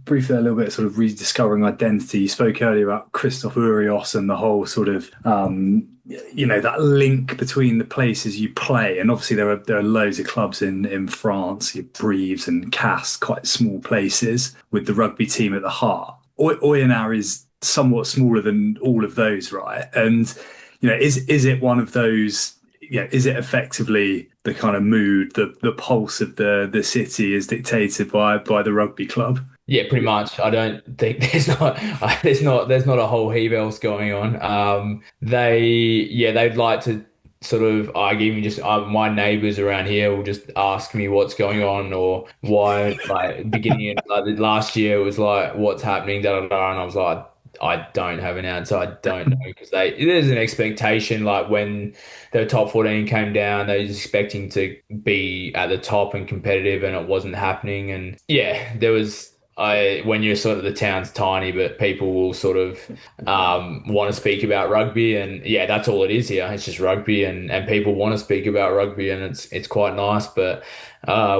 briefly a little bit sort of rediscovering identity. You spoke earlier about Christophe Urios and the whole sort of that link between the places you play. And obviously there are loads of clubs in France, Brives and Castres, quite small places with the rugby team at the heart. Oyonnax is somewhat smaller than all of those, right? And is it one of those? Is it effectively the kind of mood, the pulse of the city is dictated by the rugby club? Yeah, pretty much. I don't think there's not a whole heap else going on. They'd like to sort of argue me. Just my neighbors around here will just ask me what's going on or why. Like beginning of like last year, it was like what's happening, da da da, and I was like, I don't have an answer. I don't know because there's an expectation like when the top 14 came down, they were expecting to be at the top and competitive, and it wasn't happening. And yeah, there was. When you're sort of the town's tiny, but people will sort of want to speak about rugby, and yeah, that's all it is here. It's just rugby, and people want to speak about rugby, and it's quite nice. But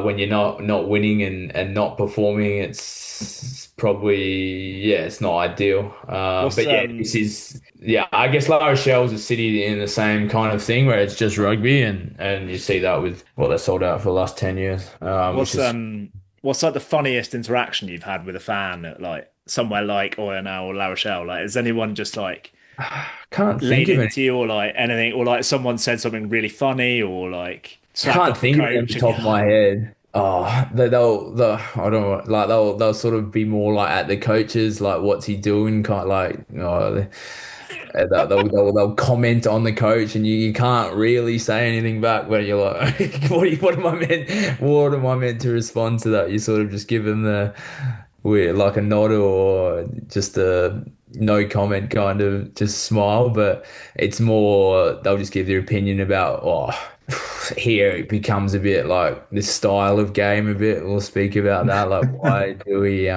when you're not winning and not performing, it's probably it's not ideal. But yeah, this is I guess La Rochelle's a city in the same kind of thing where it's just rugby, and you see that with what they sold out for the last 10 years. What's like the funniest interaction you've had with a fan at like somewhere like Oyonnax or La Rochelle? Like, has anyone just like can't laid think of into you, or like anything, or like someone said something really funny, or like can't think of it off the top of my head. Oh, they'll I don't know, like they'll sort of be more like at the coaches, like what's he doing, kind of like they'll comment on the coach, and you can't really say anything back when you're like, what am I meant to respond to that? You sort of just give them like a nod or just a no comment kind of just smile, but it's more they'll just give their opinion about here it becomes a bit like this style of game a bit. We'll speak about that, like why do we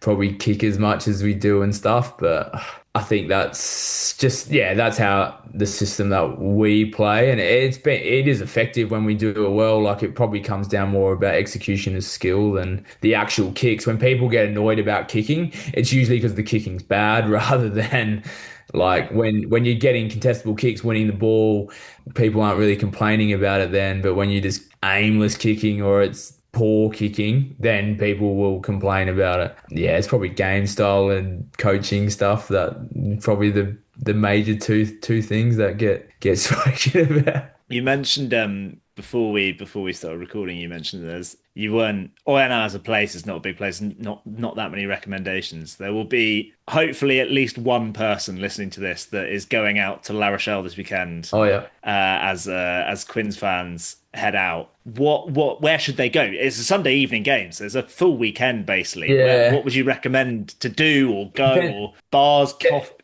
probably kick as much as we do and stuff, but I think that's just that's how the system that we play, and it is effective when we do it well. Like it probably comes down more about execution as skill than the actual kicks. When people get annoyed about kicking, it's usually because the kicking's bad rather than like when you're getting contestable kicks, winning the ball, people aren't really complaining about it then. But when you're just aimless kicking or it's poor kicking, then people will complain about it. Yeah, it's probably game style and coaching stuff that probably the major two things that get spoken about. You mentioned before we started recording, you mentioned you weren't Oyonnax as a place is not a big place, not that many recommendations. There will be hopefully at least one person listening to this that is going out to La Rochelle this weekend. Oh yeah. As Quins fans. head out, where should they go? It's a Sunday evening game, so there's a full weekend basically. Yeah. What would you recommend to do or go, Depend- or bars,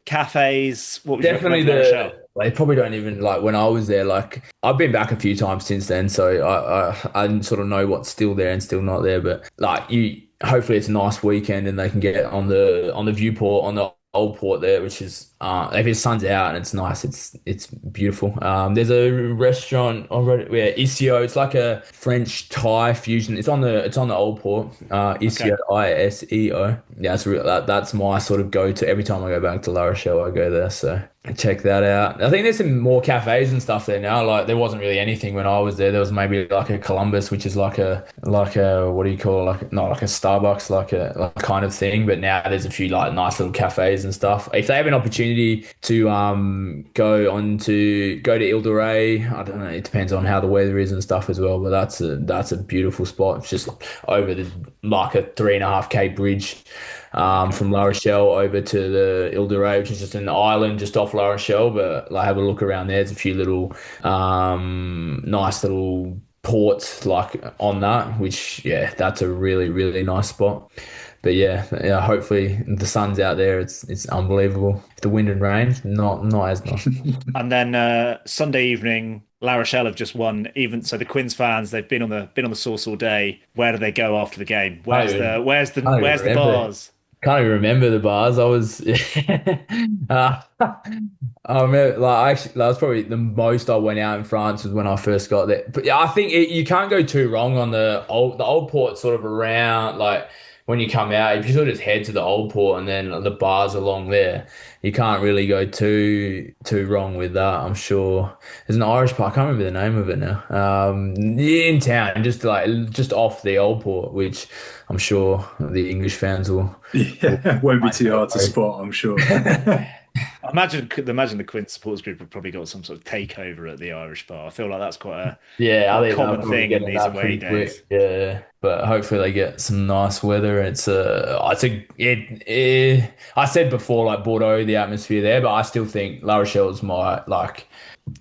cafes? What would you Definitely recommend to La Rochelle? they probably don't even like when I was there. Like I've been back a few times since then, so I sort of know what's still there and still not there. But like hopefully it's a nice weekend and they can get on the viewport on the old port there, which is if the sun's out and it's nice, it's beautiful. There's a restaurant already, yeah, Isio. It's like a French Thai fusion. It's on the old port. Isio, Iseo. Yeah, that's my sort of go to every time I go back to La Rochelle. I go there, so check that out. I think there's some more cafes and stuff there now. Like there wasn't really anything when I was there. There was maybe like a Columbus, which is like a what do you call it? Like not like a Starbucks, like a kind of thing. But now there's a few like nice little cafes and stuff. If they have an opportunity to go to Ile de Ré, I don't know. It depends on how the weather is and stuff as well. But that's a beautiful spot. It's just over like a 3.5K bridge. From La Rochelle over to the Ile de Ré, which is just an island just off La Rochelle. But like, have a look around there. There's a few little nice little ports like on that, which yeah, that's a really really nice spot. But yeah, hopefully the sun's out there. It's unbelievable. If the wind and rain, not as nice. And then Sunday evening, La Rochelle have just won. Even so, the Quins fans, they've been on the sauce all day. Where do they go after the game? Where's the bars? Can't even remember the bars. I was, I remember, like, actually, that was probably the most I went out in France was when I first got there. But yeah, I think you can't go too wrong on the old port, sort of around, like, when you come out, if you sort of just head to the old port and then the bars along there, you can't really go too wrong with that. I'm sure there's an Irish pub. I can't remember the name of it now. In town, just off the old port, which I'm sure the English fans will. Yeah, won't be too hard to spot, I'm sure. Imagine the Quins supporters group have probably got some sort of takeover at the Irish bar. I feel like that's quite a I think common they'll thing get in these that away pretty days. quick. Yeah, but hopefully they get some nice weather. I said before, like Bordeaux, the atmosphere there, but I still think La Rochelle is my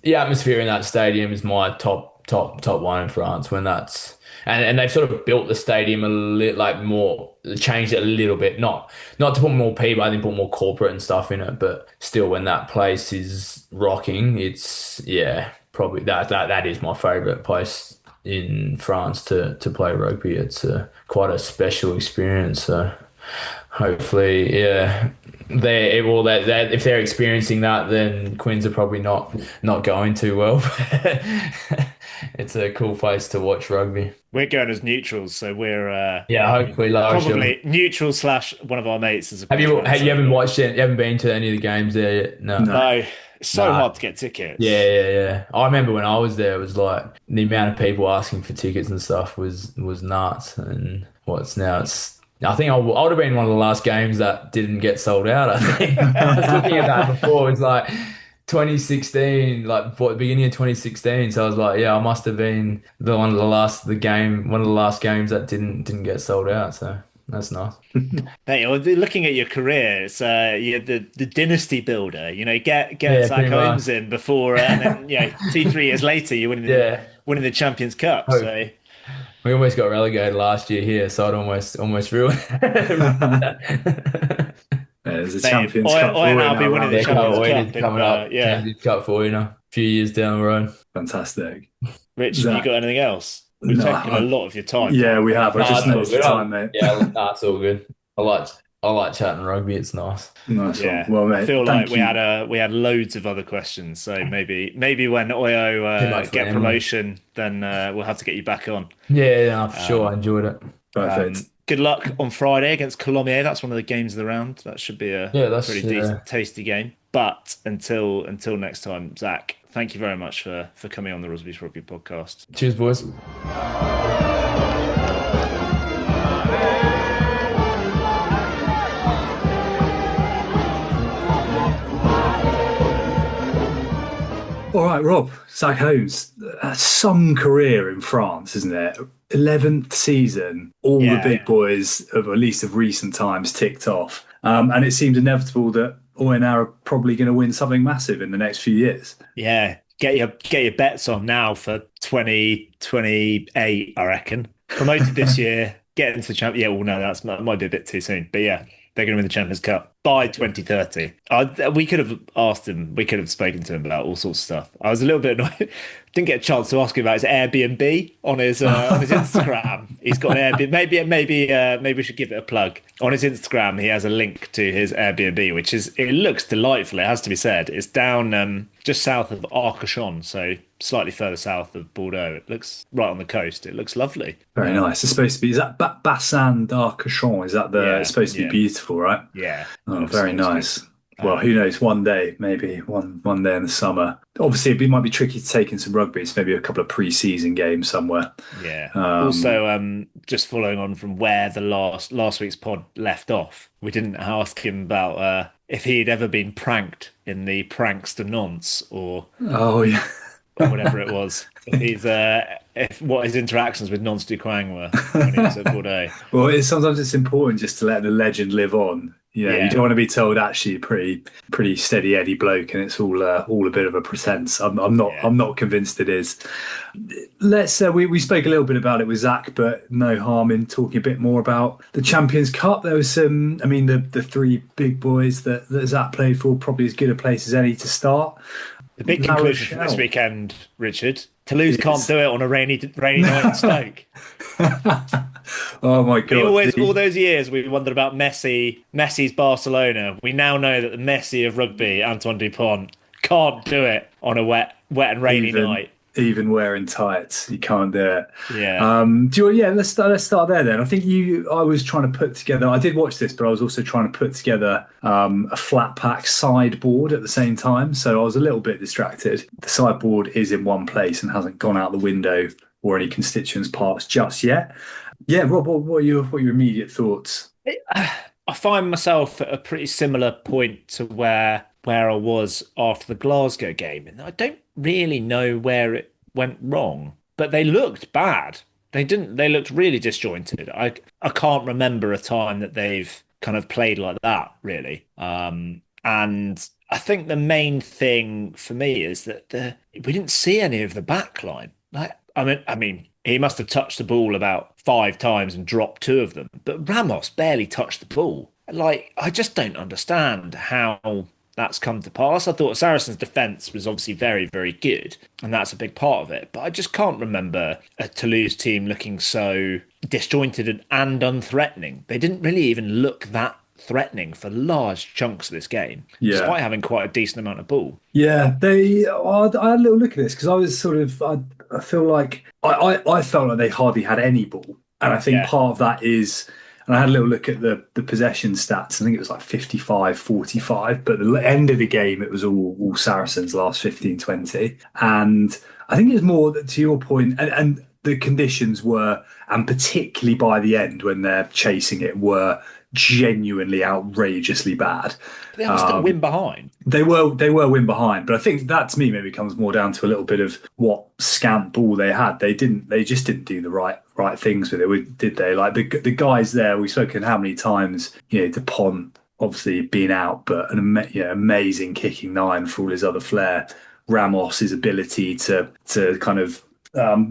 the atmosphere in that stadium is my top one in France when that's. And they've sort of built the stadium a little more, changed it a little bit. Not to put more people, I think put more corporate and stuff in it, but still, when that place is rocking, it's probably that is my favourite place in France to play rugby. It's quite a special experience. So hopefully, if they're experiencing that, then Quins are probably not going too well. It's a cool place to watch rugby. We're going as neutrals, so we're hopefully probably neutral / one of our mates is a Have you haven't watched it? You haven't been to any of the games there yet? No. It's so hard to get tickets. Yeah. I remember when I was there, it was like the amount of people asking for tickets and stuff was nuts. And what's now? I think I would have been one of the last games that didn't get sold out. I think I was looking at that before. It was like 2016, like beginning of 2016. So I was like, yeah, I must have been one of the last games that didn't get sold out. So that's nice. Hey, looking at your career, it's you're the dynasty builder. Get Zack Holmes in before, and then 2-3 years later, you're winning the Champions Cup. So we almost got relegated last year here, so I'd almost ruined. There's a Champions Cup for you now. I'll be winning the Champions Cup coming up. Champions Cup for you a few years down the road. Fantastic. Rich, have you got anything else? We've taken a lot of your time. Yeah, we have. I just noticed the time, mate. Yeah, it's all good. I like chatting rugby. It's nice. Nice one. Well, mate, I feel like we had loads of other questions. So maybe when Oyo get promotion, then we'll have to get you back on. Yeah, for sure. I enjoyed it. Perfect. Good luck on Friday against Colomiers. That's one of the games of the round. That should be a pretty decent, tasty game. But until next time, Zack, thank you very much for coming on the Rugby's Rugby podcast. Cheers, boys. All right, Rob, Zack Holmes, some career in France, isn't it? 11th season, all the big boys of at least of recent times ticked off. And it seemed inevitable that Oyonnax are probably going to win something massive in the next few years. Yeah, get your bets on now for 2028, I reckon. Promoted this year, get into the champ. Yeah, well, no, that might be a bit too soon. But yeah, they're going to win the Champions Cup by 2030. We could have asked him. We could have spoken to him about all sorts of stuff. I was a little bit annoyed. Didn't get a chance to ask him about his Airbnb on his Instagram. He's got an Airbnb. Maybe we should give it a plug. On his Instagram, he has a link to his Airbnb, it looks delightful. It has to be said. It's down just south of Carcassonne, so slightly further south of Bordeaux. It looks right on the coast. It looks lovely. Very nice. It's supposed to be, is that Bassin d'Arcachon? Is that it's supposed to be beautiful, right? Yeah. Oh, very nice. Well, who knows? One day, maybe one day in the summer. Obviously, it might be tricky to take in some rugby. So maybe a couple of pre-season games somewhere. Yeah. Also, just following on from where the last week's pod left off, we didn't ask him about if he'd ever been pranked in the Prankster Nonce or whatever it was. What his interactions with Nonce du Quang were when he was at Bordeaux. Well, sometimes it's important just to let the legend live on. You don't want to be told actually pretty steady Eddie bloke, and it's all a bit of a pretense. I'm not convinced it is. Let's we spoke a little bit about it with Zach, but no harm in talking a bit more about the Champions Cup. There was some, I mean, the three big boys that Zach played for, probably as good a place as any to start. The big conclusion from this weekend, Richard. Toulouse can't do it on a rainy night in Stoke. Oh my God! All those years we wondered about Messi's Barcelona. We now know that the Messi of rugby, Antoine Dupont, can't do it on a wet and rainy night. Even wearing tights, you can't do it. Yeah. Let's start there then. I think I was trying to put together. I did watch this, but I was also trying to put together a flat pack sideboard at the same time. So I was a little bit distracted. The sideboard is in one place and hasn't gone out the window or any constituents parts just yet. Yeah, Rob, what are your immediate thoughts? I find myself at a pretty similar point to where I was after the Glasgow game, and I don't really know where it went wrong, but they looked bad. They didn't. They looked really disjointed. I can't remember a time that they've kind of played like that, really. And I think the main thing for me is that we didn't see any of the back line. I mean, he must have touched the ball about 5 times and dropped 2 of them, but Ramos barely touched the ball. I just don't understand how that's come to pass. I thought Saracens' defence was obviously very, very good, and that's a big part of it. But I just can't remember a Toulouse team looking so disjointed and unthreatening. They didn't really even look that threatening for large chunks of this game, despite having quite a decent amount of ball. Yeah, I had a little look at this because I was I feel like I felt like they hardly had any ball, and I think part of that is. And I had a little look at the possession stats. I think it was like 55-45, but at the end of the game, it was all Saracens last 15-20. And I think it's more to your point, and the conditions were, and particularly by the end when they're chasing it, were genuinely outrageously bad. But they were still win behind. They were win behind, but I think that to me maybe comes more down to a little bit of what scant ball they had. They just didn't do the right things with it, did they? Like the guys there, we've spoken how many times, Dupont obviously being out, but an amazing kicking 9 for all his other flair. Ramos's ability to kind of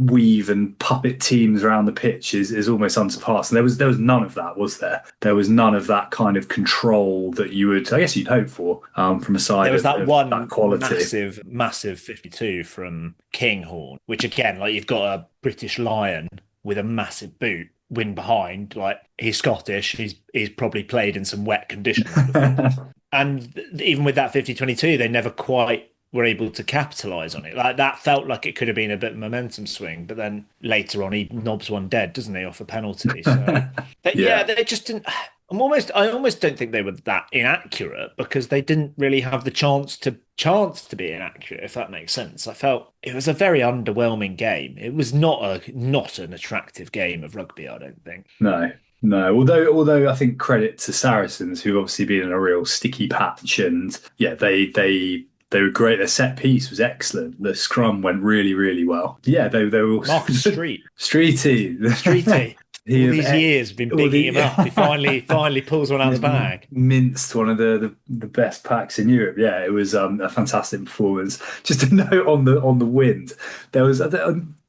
weave and puppet teams around the pitch is almost unsurpassed. And there was none of that, was there? There was none of that kind of control that you'd hope for from a side. There was that one that quality. massive 52 from Kinghorn, which again, like you've got a British Lion with a massive boot, win behind. Like he's Scottish, he's probably played in some wet conditions before. And even with that 50-22, they never quite were able to capitalise on it. Like that felt like it could have been a bit of a momentum swing, but then later on he knobs one dead, doesn't he, off a penalty? So they just didn't. I almost don't think they were that inaccurate because they didn't really have the chance to be inaccurate, if that makes sense. I felt it was a very underwhelming game. It was not an attractive game of rugby, I don't think. No. Although I think credit to Saracens, who've obviously been in a real sticky patch, and they were great. Their set piece was excellent. The scrum went really, really well. Yeah, they were also Marcus Street. Streety. All these years we've been all bigging him up. He finally pulls one out of the bag. minced one of the best packs in Europe. Yeah, it was a fantastic performance. Just a note on the wind. There was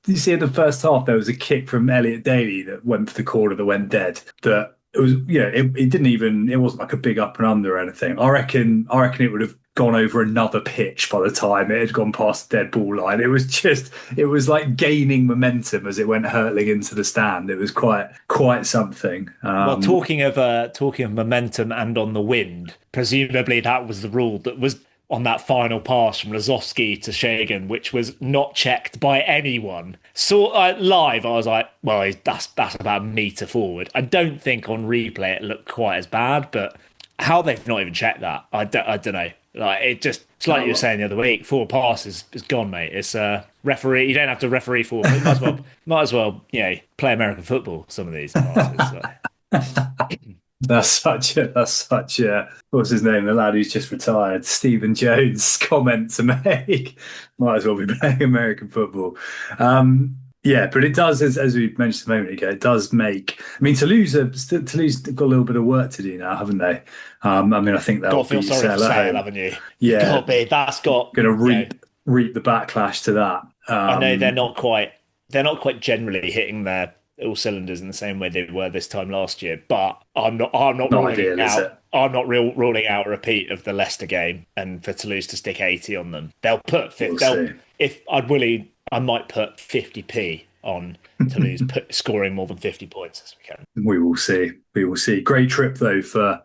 you see in the first half there was a kick from Elliot Daly that went for the corner that went dead. That it was it didn't even, it wasn't like a big up and under or anything. I reckon it would have gone over another pitch by the time it had gone past the dead ball line. It was like gaining momentum as it went hurtling into the stand. It was quite something. Well, talking of momentum and on the wind, presumably that was the rule that was on that final pass from Lazowski to Shagan, which was not checked by anyone. So live, I was like, well, that's about a metre forward. I don't think on replay it looked quite as bad, but how they've not even checked that, I don't know. Like it's like you were saying the other week, 4 passes is gone, mate. It's referee. You don't have to referee for. Might as well, play American football. Some of these passes. That's such a what's his name? The lad who's just retired, Stephen Jones comment to make. Might as well be playing American football. Yeah, but it does, as we mentioned a moment ago, it does make. I mean, Toulouse got a little bit of work to do now, haven't they? I mean, I think they'll feel sorry for Sale, haven't you? Yeah, got to be. That's got going to reap the backlash to that. I know they're not quite generally hitting their all cylinders in the same way they were this time last year, but I'm not ruling out. I'm not ruling out a repeat of the Leicester game and for Toulouse to stick 80 on them. They'll put 50. I might put 50p on Toulouse scoring more than 50 points this weekend. We will see. Great trip though for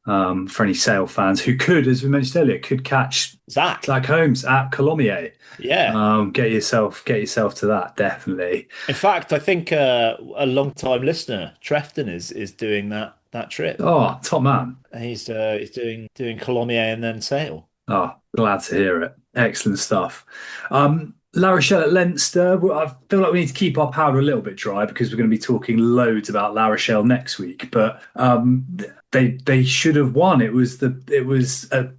any Sale fans who could, as we mentioned earlier, could catch Zack Holmes at Colomiers. Yeah. Get yourself to that, definitely. In fact, I think a long-time listener, Trefton, is doing that trip. Oh, top man. He's doing Colomiers and then Sale. Oh, glad to hear it. Excellent stuff. La Rochelle at Leinster. I feel like we need to keep our powder a little bit dry because we're going to be talking loads about La Rochelle next week. But they should have won. It was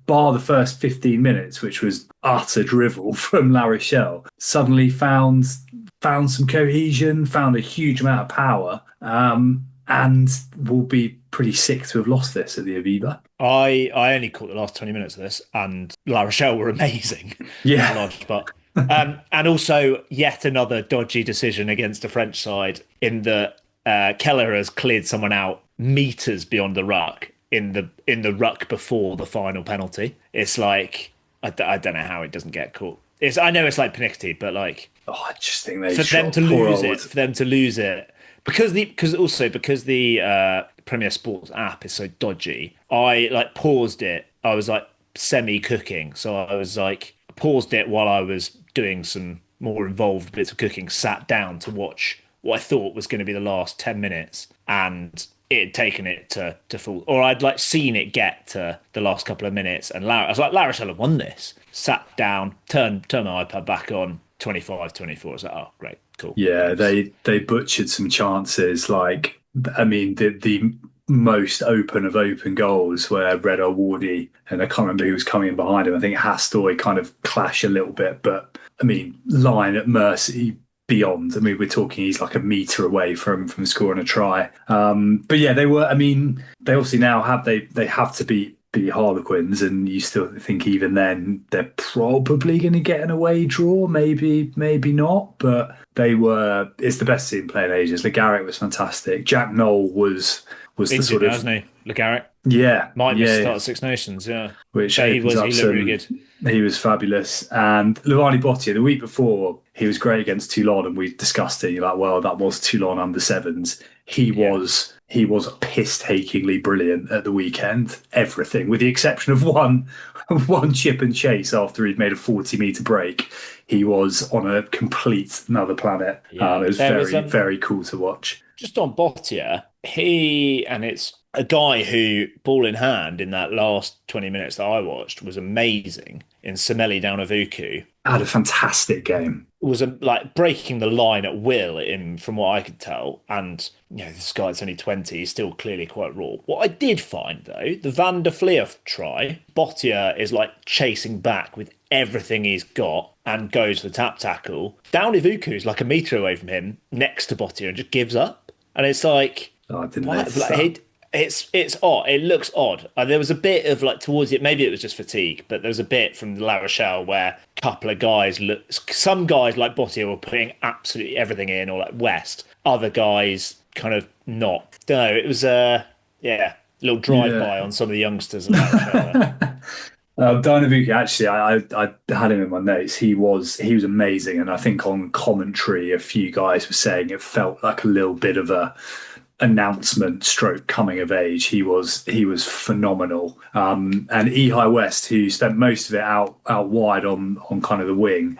bar the first 15 minutes, which was utter drivel from La Rochelle. Suddenly found some cohesion, found a huge amount of power, and will be pretty sick to have lost this at the Aviva. I only caught the last 20 minutes of this, and La Rochelle were amazing. Yeah. Large part. And also yet another dodgy decision against the French side in that Keller has cleared someone out meters beyond the ruck in the ruck before the final penalty. It's like I don't know how it doesn't get caught. I know it's like panicky, but like I just think they for them to lose it because the Premier Sports app is so dodgy. I like paused it. I was like semi-cooking, so I was like paused it while I was doing some more involved bits of cooking, sat down to watch what I thought was going to be the last 10 minutes, and it had taken it to full, or I'd like seen it get to the last couple of minutes, and I was like, La Rochelle have won this. Sat down, turned my iPad back on, 25-24. I was like, oh, great, cool. Yeah, they butchered some chances. Like, I mean, the most open of open goals where Red Wardy, and I can't remember who was coming in behind him. I think Hastoy kind of clash a little bit, but I mean, line at mercy beyond. I mean, we're talking he's like a metre away from scoring a try. But yeah, they were. I mean, they obviously now have they have to beat Harlequins, and you still think even then they're probably going to get an away draw, maybe not, but they were. It's the best team playing ages. Le Garrett was fantastic. Jack Knoll was the sort of, hasn't he? Le Garrett. Yeah, might miss start of Six Nations. Yeah, which he looked really good. He was fabulous. And Levani Bottier, the week before, he was great against Toulon, and we discussed it. You're like, well, that was Toulon under sevens. He was piss-takingly brilliant at the weekend. Everything, with the exception of one chip and chase after he'd made a 40-metre break. He was on a complete another planet. Yeah. It was very cool to watch. Just on Bottier, it's a guy who, ball in hand, in that last 20 minutes that I watched, was amazing in Semeli Daunavuku. Had a fantastic game. Was like breaking the line at will from what I could tell. And this guy's only 20, he's still clearly quite raw. What I did find though, the Van der Vliet try, Bottier is like chasing back with everything he's got and goes for the tap tackle. Daunavuku is like a metre away from him, next to Bottier, and just gives up. and it's like, Oh, I didn't what? notice Like, that. it's odd. It looks odd. There was a bit of like towards it. Maybe it was just fatigue, but there was a bit from La Rochelle where a couple of guys look. Some guys like Bottier were putting absolutely everything in, or like West. Other guys kind of not. Don't know. It was yeah, a little drive Yeah. by on some of the youngsters at La Rochelle there. Dinovic, actually, I had him in my notes. He was amazing, and I think on commentary, a few guys were saying it felt like a little bit of a announcement stroke coming of age. He was phenomenal. And Ehi West, who spent most of it out wide on kind of the wing,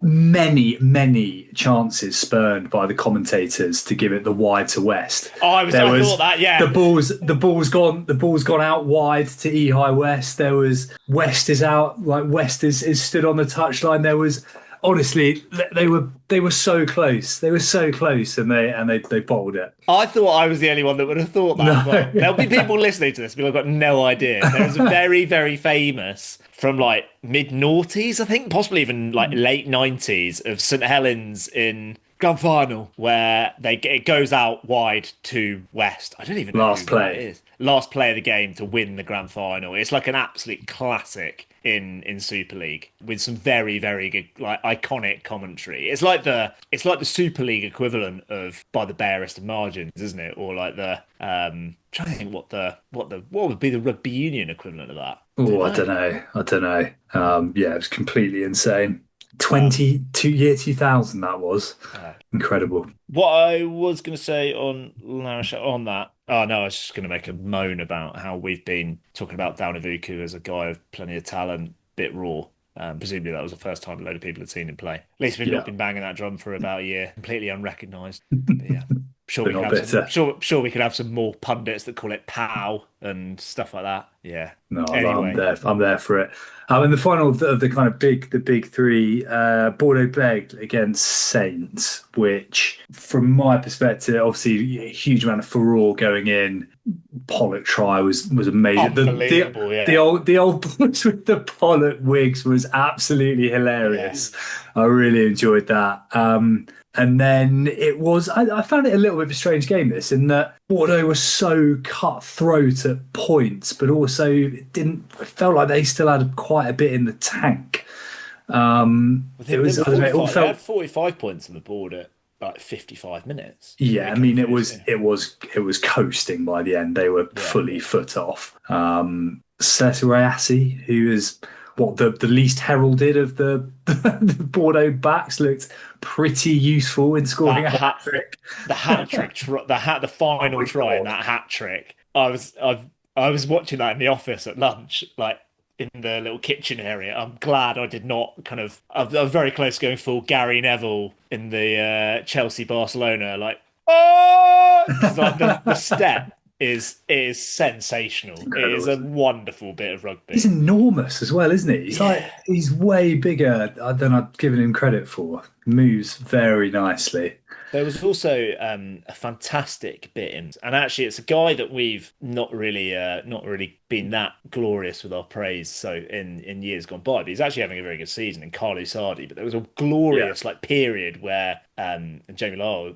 many chances spurned by the commentators to give it the wide to West. Oh, I thought that, yeah. The ball's gone out wide to Ehi West. There was West is out, like West is stood on the touchline. There was, honestly, they were so close. They were so close, and they bottled it. I thought I was the only one that would have thought that as well. There'll be people listening to this, but I've got no idea. There's a very, very famous from like mid noughties, I think, possibly even like late 90s of St Helens in grand final where it goes out wide to West. I don't even know Last who play. that is. Last play of the game to win the grand final. It's like an absolute classic in Super League with some very, very good, like iconic commentary. It's like the Super League equivalent of By the Barest of Margins, isn't it? Or like the trying to think what would be the rugby union equivalent of that. Oh, I don't know. Yeah, it was completely insane. Um, 2000, that was incredible. What I was going to say on La Rochelle, on that, oh no, I was just going to make a moan about how we've been talking about Downivuku as a guy of plenty of talent, bit raw. Presumably that was the first time a load of people had seen him play. At least we've Yeah, not been banging that drum for about a year, completely unrecognised. But yeah, sure but we could not have some, bitter. sure we could have some more pundits that call it POW and stuff like that. Yeah. No, I'm Anyway, there. I'm there for it. And the final of the kind of the big three, Bordeaux Bègles against Saints, which, from my perspective, obviously a huge amount of furore going in. Pollock try was amazing. unbelievable. The Yeah, old boys with the Pollock wigs was absolutely yeah. hilarious. I really enjoyed that. And then I found it a little bit of a strange game, this, in that Bordeaux was so cutthroat at points, but also it felt like they still had quite a bit in the tank. It They was, were I don't know, it all 45. They had felt, 45 points on the board at like 55 minutes. yeah, They I kind of mean, it finished. was, it was, it was coasting by the end. They were Yeah. fully foot off. Sesirayasi, who is the least heralded of the Bordeaux backs, looked pretty useful in scoring That a hat hat, trick. the hat trick, the Oh final my try in God. that hat trick. I was watching that in the office at lunch, like in the little kitchen area. I'm glad I did not I was very close to going full Gary Neville in the Chelsea Barcelona, like oh, because like the step is sensational. It Incredible, is a isn't it? wonderful bit of He's rugby. enormous as well, isn't he? Yeah. He's way bigger than I'd given him credit for. Moves very nicely. There was also a fantastic bit in, and actually, it's a guy that we've not really been that glorious with our praise. So in years gone by, but he's actually having a very good season in Carlo Sardi. But there was a Yeah. glorious like period where Jamie Lyle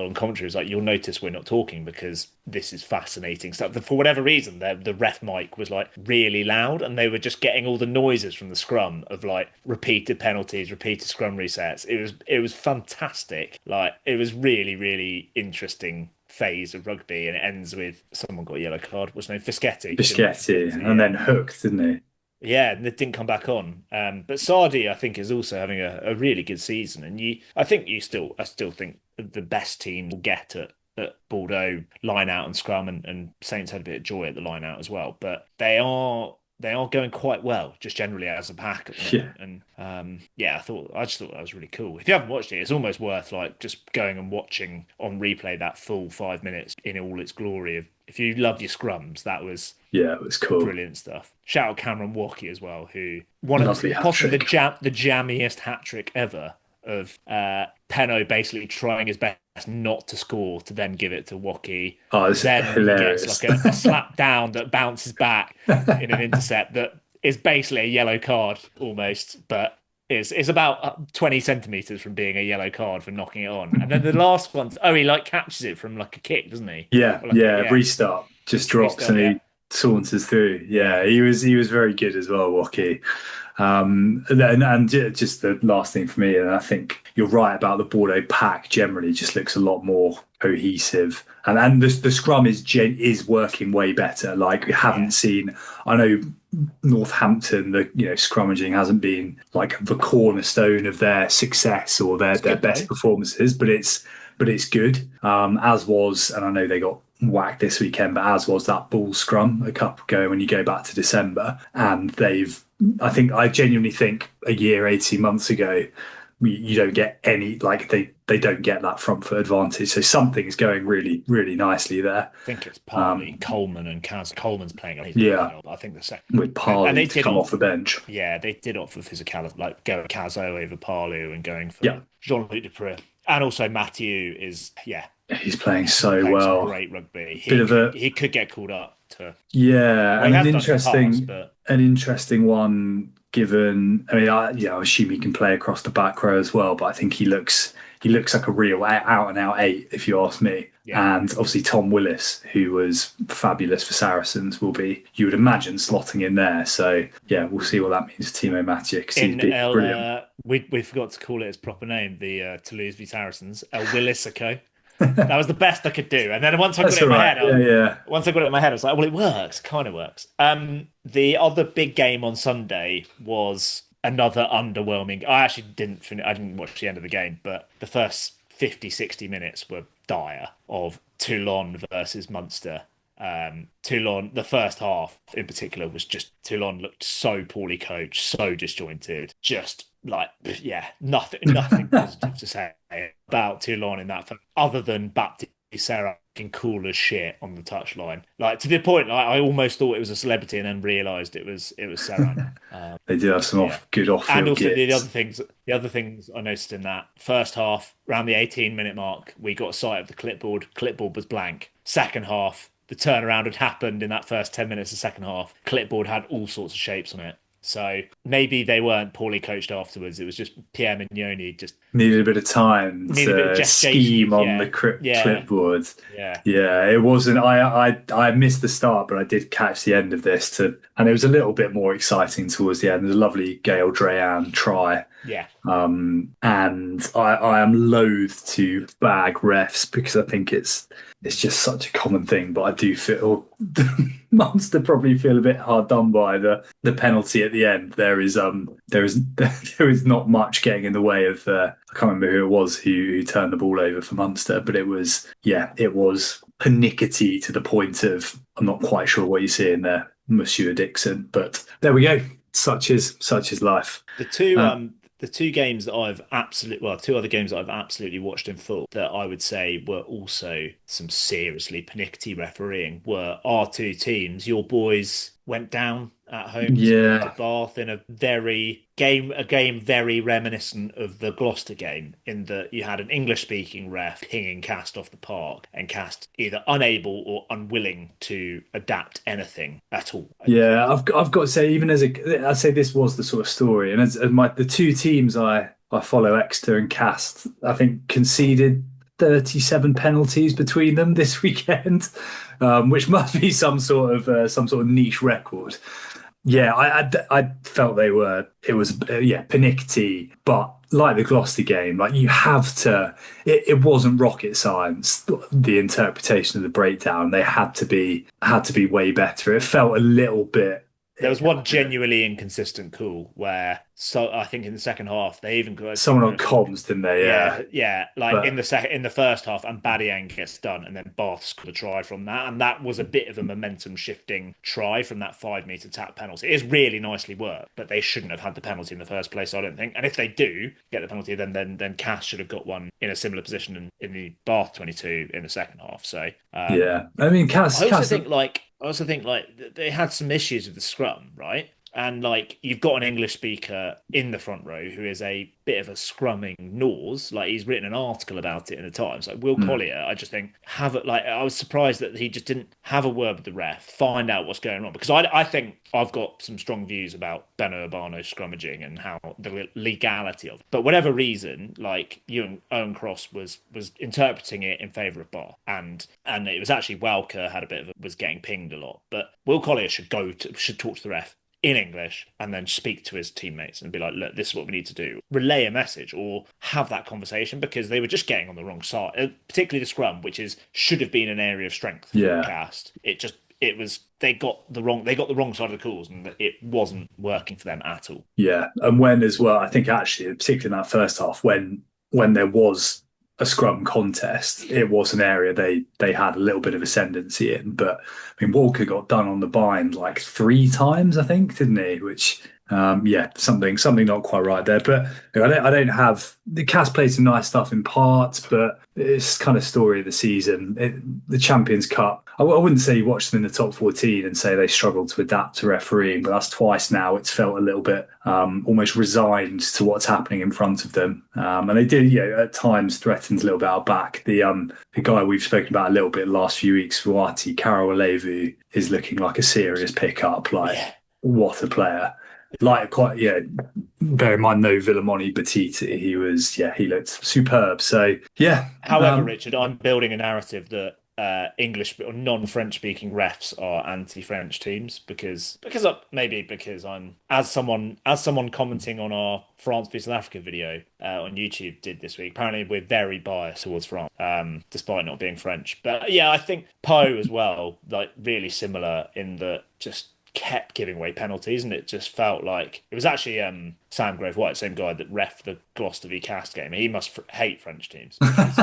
on commentary was like, "You'll notice we're not talking because this is fascinating stuff." For whatever reason, the ref mic was like really loud, and they were just getting all the noises from the scrum of like repeated penalties, repeated scrum resets. It was fantastic. Like it was really, really interesting phase of rugby, and it ends with someone got a yellow card. What's his name? Fischetti. Biscotti, and Yeah, then hooked, didn't he? yeah, and it didn't come back on. But Sardi, I think, is also having a really good season, and I still think the best team will get at Bordeaux line out and scrum, and Saints had a bit of joy at the line out as well. But they are going quite well, just generally as a pack at the Yeah. moment. And yeah, I just thought that was really cool. If you haven't watched it, it's almost worth like just going and watching on replay that full 5 minutes in all its glory. If you love your scrums, that was Yeah, it was cool. brilliant stuff. Shout out Cameron Walkie as well, who one of Lovely hat possibly trick. the jammiest hat trick ever of Peno basically trying his best not to score to then give it to Walkie. Oh, it's Then he gets hilarious. like a slap down that bounces back in an intercept that is basically a yellow card almost, but It's about 20 centimeters from being a yellow card for knocking it on. And then the last one, oh, he like catches it from like a kick, doesn't he? Yeah, Or like yeah. Restart just drops restart, and yeah. he saunters through. Yeah. Yeah, he was very good as well, Woki. Just the last thing for me, and I think you're right about the Bordeaux pack generally just looks a lot more cohesive, and the scrum is working way better. Like we haven't Yeah. seen. I know Northampton, the scrummaging hasn't been like the cornerstone of their success or their It's their good best though. performances, but it's good. As was, and I know they got whacked this weekend, but as was that Bull scrum a couple ago when you go back to December, and I genuinely think a year, 18 months ago, you don't get any like they don't get that front foot advantage. So something is going really, really nicely there. I think it's partly Coleman and Kaz. Coleman's playing a good Yeah, job. I think the second, with and Parley they to did come off off. the bench. Yeah, they did opt for physicality, like going Cazo over Parlu and going for Yeah, Jean-Luc Dupré. And also Matthew he's playing he's so playing some well. great rugby. Bit of a He could get called up to, Yeah, well, he and has done in the past, but an interesting one. Given, I mean, I assume he can play across the back row as well, but I think he looks like a real out and out eight, if you ask me. yeah. And obviously Tom Willis, who was fabulous for Saracens, will be, you would imagine, slotting in there. So yeah, we'll see what that means for Timo Matia because he's In been El, brilliant. we forgot to call it its proper name, the Toulouse v Saracens, El Willisico. That was the best I could do. And then That's all right. Yeah, yeah. once I got it in my head, I was like, well, it works, kind of works. The other big game on Sunday was another underwhelming. I actually didn't finish, I didn't watch the end of the game, but the first 50, 60 minutes were dire of Toulon versus Munster. Toulon, the first half in particular was just Toulon looked so poorly coached, so disjointed, just like nothing positive to say about Toulon in that, other than Baptiste Serra looking cool as shit on the touchline, like to the point like I almost thought it was a celebrity and then realised it was Serra. They do have some Yeah. good And off-field also gigs. the other things I noticed in that first half, around the 18-minute mark, we got a sight of the clipboard. Clipboard was blank. Second half, the turnaround had happened in that first 10 minutes of the second half. Clipboard had all sorts of shapes on it. So maybe they weren't poorly coached afterwards. It was just Pierre Mignoni just Needed a bit of time needed a bit of to gestation. scheme on the Yeah. Yeah. clipboard. Yeah. Yeah, it wasn't. I missed the start, but I did catch the end of this and it was a little bit more exciting towards the end. There's a lovely Gail Drayan try. Yeah. And I am loath to bag refs because I think it's just such a common thing. But I do feel Munster probably feel a bit hard done by the penalty at the end. There is there is not much getting in the way of I can't remember who it was who turned the ball over for Munster, but it was pernickety to the point of I'm not quite sure what you see in there, Monsieur Dixon. But there we go. Such is life. The two games that I've two other games that I've absolutely watched in full that I would say were also some seriously pernickety refereeing were our two teams. Your boys went down at home to Yeah. Bath in a game very reminiscent of the Gloucester game, in that you had an English speaking ref pinging Cast off the park and Cast either unable or unwilling to adapt anything at all. Yeah, I've got to say, even I'd say this was the sort of story, and as the two teams I follow, Exeter and Cast, I think conceded 37 penalties between them this weekend, which must be some sort of niche record. Yeah, I felt it was pernickety, but like the Gloucester game, like you have to. It wasn't rocket science. The interpretation of the breakdown, they had to be way better. It felt a little bit. There was one genuinely inconsistent call where, so I think in the second half they even got Someone on comms, didn't they? Yeah, yeah. Like but in the first half, and Badiang gets done, and then Bath scored a try from that, and that was a bit of a momentum shifting try from that 5 meter tap penalty. It is really nicely worked, but they shouldn't have had the penalty in the first place, I don't think. And if they do get the penalty, then Cass should have got one in a similar position in the Bath 22 in the second half. So yeah, I mean, I also think like they had some issues with the scrum, right? And like you've got an English speaker in the front row who is a bit of a scrumming nose. Like he's written an article about it in the Times. Like Will Mm. Collier, I just think have it. Like I was surprised that he just didn't have a word with the ref, find out what's going on because I think I've got some strong views about Beno Urbano scrummaging and how the legality of it. But whatever reason, like Owen Cross was interpreting it in favour of Bar, and it was actually Welker had a bit of was getting pinged a lot. But Will Collier should talk to the ref in English and then speak to his teammates and be like, look, this is what we need to do. Relay a message or have that conversation because they were just getting on the wrong side, particularly the scrum, which should have been an area of strength for the Yeah. cast. It was they got the wrong side of the calls and it wasn't working for them at all. Yeah. And when as well, I think actually, particularly in that first half, when there was a scrum contest, it was an area they had a little bit of ascendancy in. But I mean, Walker got done on the bind like 3 times, I think, didn't he? Which yeah, something not quite right there. But you know, I don't have the cast played some nice stuff in parts, but it's kind of story of the season. The Champions Cup. I wouldn't say you watch them in the top 14 and say they struggled to adapt to refereeing, but that's twice now. It's felt a little bit almost resigned to what's happening in front of them, and they did, you know, at times threatened a little bit out back. The guy we've spoken about a little bit last few weeks, Fuati Karol is looking like a serious pickup. Like, Yeah. what a player! Like, quite, yeah. Bear in mind, no Villamoni Batiti. He looked superb. So yeah. However, Richard, I'm building a narrative that English or non-French speaking refs are anti-French teams because I'm as someone commenting on our France v South Africa video on YouTube did this week. Apparently, we're very biased towards France, despite not being French. But yeah, I think Poe as well, like really similar in that just kept giving away penalties, and it just felt like it was actually Sam Grove White, same guy that ref the Gloucester v Cast game. He must hate French teams because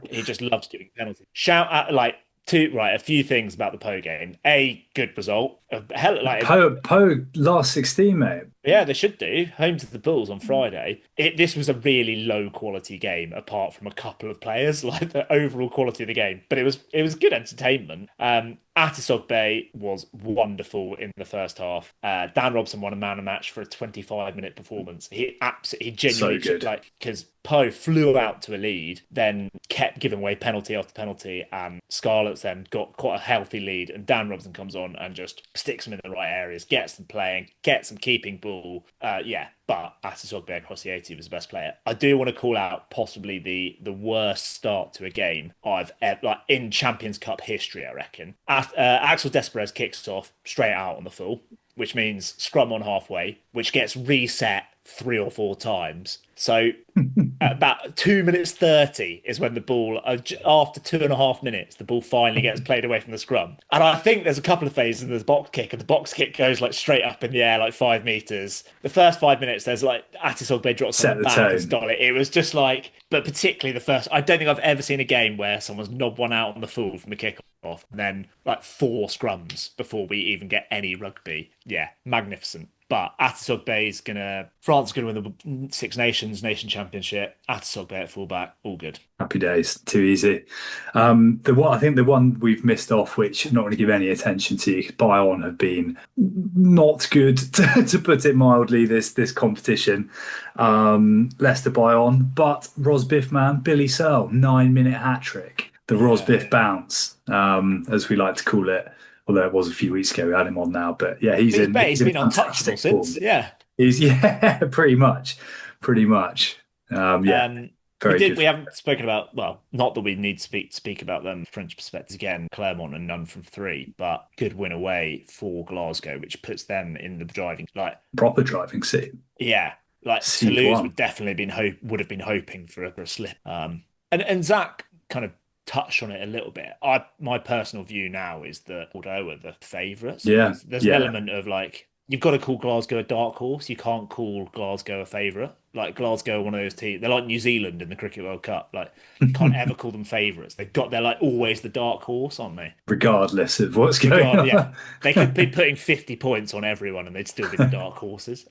he just loves giving penalties. Shout out a few things about the Poe game. A good result. Poe last 16, mate. Yeah, they should do. Home to the Bulls on Friday. This was a really low quality game, apart from a couple of players, like the overall quality of the game. But it was good entertainment. Atisog Bay was wonderful in the first half. Dan Robson won a man of match for a 25-minute performance. He genuinely So good. because Poe flew out to a lead, then kept giving away penalty after penalty, and Scarlets then got quite a healthy lead, and Dan Robson comes on and just sticks them in the right areas, gets them playing, gets them keeping ball. But Atisogbe across the 80 was the best player. I do want to call out possibly the worst start to a game I've ever, like in Champions Cup history, I reckon. Axel Desperez kicks off straight out on the full, which means scrum on halfway, which gets reset 3 or 4 times. So at about 2 minutes 30 is when the ball, after 2.5 minutes, the ball finally gets played away from the scrum. And I think there's a couple of phases in the box kick, and the box kick goes like straight up in the air, like 5 meters. The first 5 minutes, there's like Atisogbe drops Set on the the back tone. and stole it. It was just like, but particularly the first, I don't think I've ever seen a game where someone's knobbed one out on the full from the kick off, and then like 4 scrums before we even get any rugby. Yeah, magnificent. But France is gonna win the Six Nations Nation Championship. Atisogbe at fullback, all good. Happy days, too easy. I think the one we've missed off, which I'm not going to give any attention to, Bayonne have been not good, to put it mildly, this competition. Leicester Bayonne, but Rosbiff man, Billy Searle, 9-minute hat trick. The Rosbiff bounce, as we like to call it. Although it was a few weeks ago, we had him on now, but yeah, he's in He's been fantastic untouchable form. since. Yeah. He's pretty much. Yeah, very good. We haven't spoken about, well, not that we need to speak about them from French perspective again, Clermont and none from 3, but good win away for Glasgow, which puts them in the driving, like Proper driving seat. yeah, like Seed Toulouse one. would have been hoping for a slip. And Zach kind of touched on it a little bit. My personal view now is that Bordeaux are the favourites. Yeah, There's an element of like you've got to call Glasgow a dark horse. You can't call Glasgow a favourite. Like Glasgow are one of those teams. They're like New Zealand in the Cricket World Cup. Like you can't ever call them favourites. They're like always the dark horse, aren't they? regardless of what's going on. Yeah. They could be putting 50 points on everyone and they'd still be the dark horses.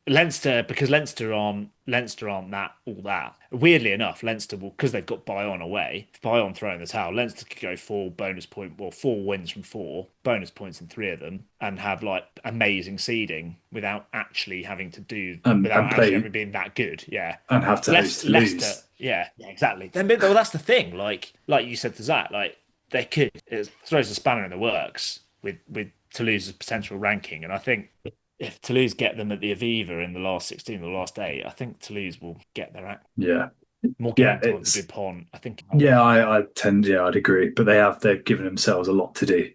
Leinster, because Leinster aren't that all that. Weirdly enough, Leinster will, because they've got Bayonne away. If Bayonne throw in the towel, Leinster could go 4 wins from 4, bonus points in 3 of them, and have like amazing seeding without actually having to do without and actually play ever being that good. Yeah, and have to host Leicester. Toulouse. Yeah, exactly. Then, well, that's the thing. Like you said to Zach, like they could, it throws a spanner in the works with Toulouse's potential ranking, and I think if Toulouse get them at the Aviva in the last 16 or the last 8, I think Toulouse will get their act. Yeah. More Yeah, game time with Dupont. I think. yeah, I'd agree, but they've given themselves a lot to do.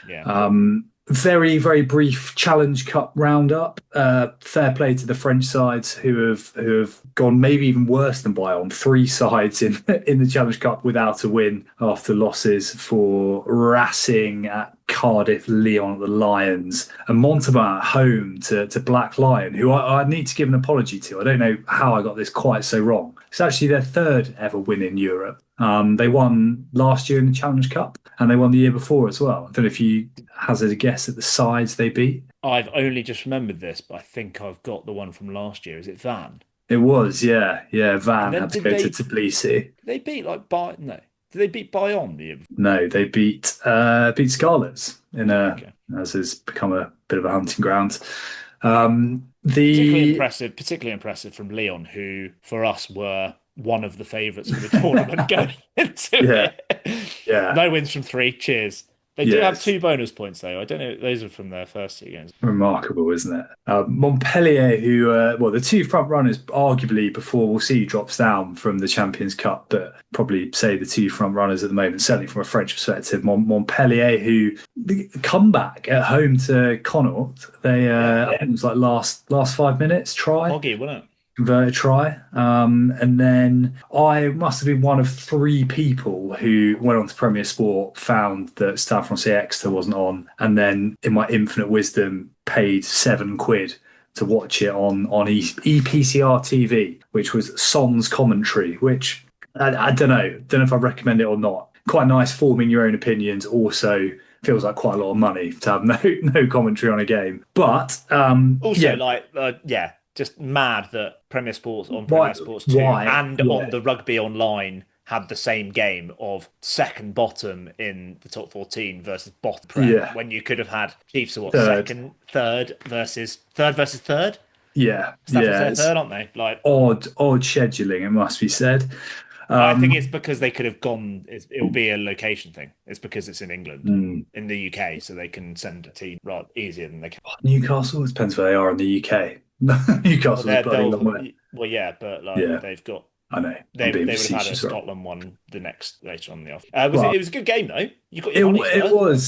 Yeah. Very, very brief Challenge Cup roundup. Fair play to the French sides who have gone maybe even worse than Bayonne. 3 sides in the Challenge Cup without a win after losses for Racing at Cardiff, Lyon at the Lions, and Montauban at home to Black Lion, who I need to give an apology to. I don't know how I got this quite so wrong. It's actually their 3rd ever win in Europe. They won last year in the Challenge Cup, and they won the year before as well. I don't know if you hazard a guess at the sides they beat. I've only just remembered this, but I think I've got the one from last year. Is it Van? It was, yeah. Van And then had to go to Tbilisi. Did they beat like No. Did they beat Bayonne the year before? No, they beat Scarlets Okay. as has become a bit of a hunting ground. Particularly impressive from Lyon, who for us were one of the favourites for the tournament going into it. Yeah. No wins from 3. Cheers. They do have Yes. 2 bonus points though. I don't know. Those are from their first 2 games. Remarkable, isn't it? Montpellier, who, the 2 front runners, arguably before we'll see who drops down from the Champions Cup, but probably say the 2 front runners at the moment, certainly from a French perspective. Montpellier, who the comeback at home to Connaught, I think it was like last 5 minutes try. Hoggy, wasn't it? Converted try. And then I must have been one of 3 people who went on to Premier Sport, found that Stade Francais Exeter wasn't on, and then in my infinite wisdom paid £7 to watch it on EPCR TV, which was Son's commentary, which I don't know if I recommend it or not. Quite nice forming your own opinions. Also feels like quite a lot of money to have no commentary on a game. But just mad that Premier Sports on Premier Sports 2 and on the Rugby Online had the same game of second bottom in the top 14 versus bottom Prem, when you could have had Chiefs are third versus third. Yeah, They're third, aren't they? Like odd scheduling, it must be said. I think it's because they could have gone. It will be a location thing. It's because it's in England, in the UK, so they can send a team right easier than they can. Newcastle, it depends where they are in the UK. Newcastle's a bloody long way. Well, yeah, but they've got. I know. They would have had a Scotland one later on in the off. It was a good game though. You got your money. It was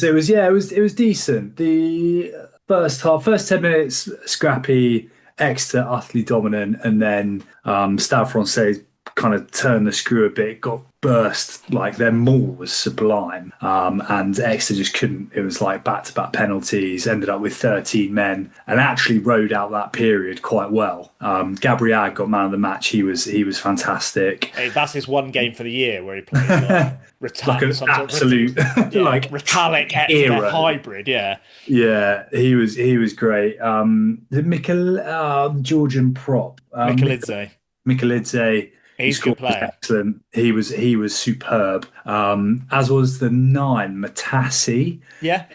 decent. The first 10 minutes scrappy, Exeter utterly dominant, and then Stade Francais kind of turned the screw a bit, got burst, like their maul was sublime, and Exeter just couldn't. It was like back-to-back penalties, ended up with 13 men, and actually rode out that period quite well. Gabriel got man of the match. He was fantastic. Hey, that's his one game for the year where he played like absolute like Retallick Exeter hybrid. Yeah, he was great. The Georgian prop, Mikelidze. He's a good player. Excellent. He was superb. As was the 9, Matassi.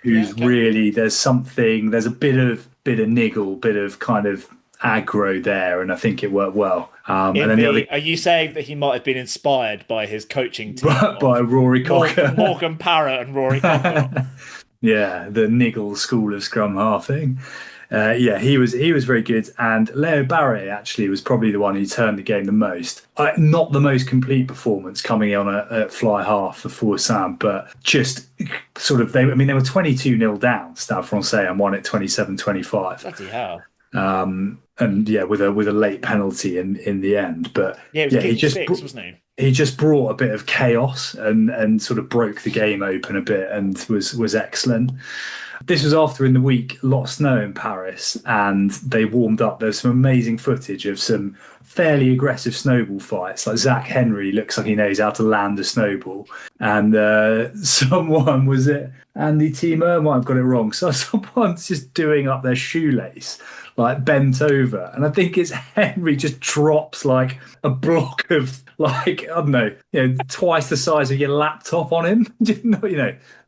Who's really there's a bit of niggle, bit of kind of aggro there, and I think it worked well. Are you saying that he might have been inspired by his coaching team by Rory Cocker, Morgan Parrott, and Rory Cocker? Yeah, the niggle school of scrum halving. He was very good, and Leo Barre actually was probably the one who turned the game the most. Not the most complete performance coming on a fly half for Sam, but just sort of they were 22-0 down, Stade Francais, and won it 27-25. Bloody hell. With a late penalty in the end, but he just wasn't he? He just brought a bit of chaos and sort of broke the game open a bit, and was excellent. This was after in the week a lot of snow in Paris, and they warmed up. There's some amazing footage of some fairly aggressive snowball fights. Like Zach Henry looks like he knows how to land a snowball. And someone, was it Andy Teemer? I might have got it wrong. So someone's just doing up their shoelace, like bent over. And I think it's Henry just drops like a block of like, I don't know, twice the size of your laptop on him. Just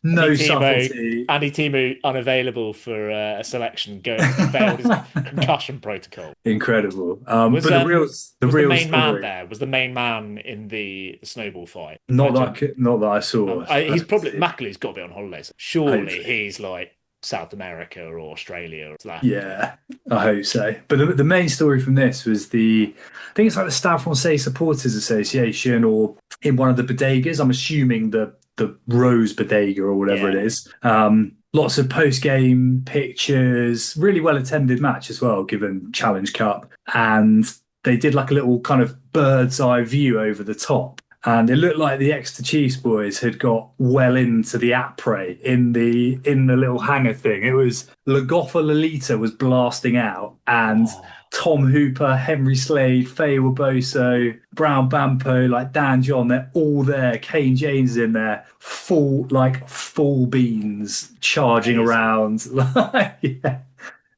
no subtlety. Andy Timu unavailable for a selection. Failed his concussion protocol. Incredible. Was But the the real main man story, there? Was the main man in the snowball fight? not Imagine. that I saw. He's probably Macauley's got to be on holidays. Surely Hopefully. he's like South America or Australia or Yeah, I hope so. But the main story from this was I think it's like the Stade Francais Supporters Association, or in one of the bodegas. I'm assuming the Rose Bodega or whatever it is. Lots of post-game pictures, really well-attended match as well, given Challenge Cup. And they did like a little kind of bird's eye view over the top. And it looked like the Exeter Chiefs boys had got well into the après in the little hangar thing. It was Lagoffa Lolita was blasting out, and Tom Hooper, Henry Slade, Faye Waboso, Brown Bampo, like Dan John, they're all there. Kane James is in there, full beans charging around. Yeah,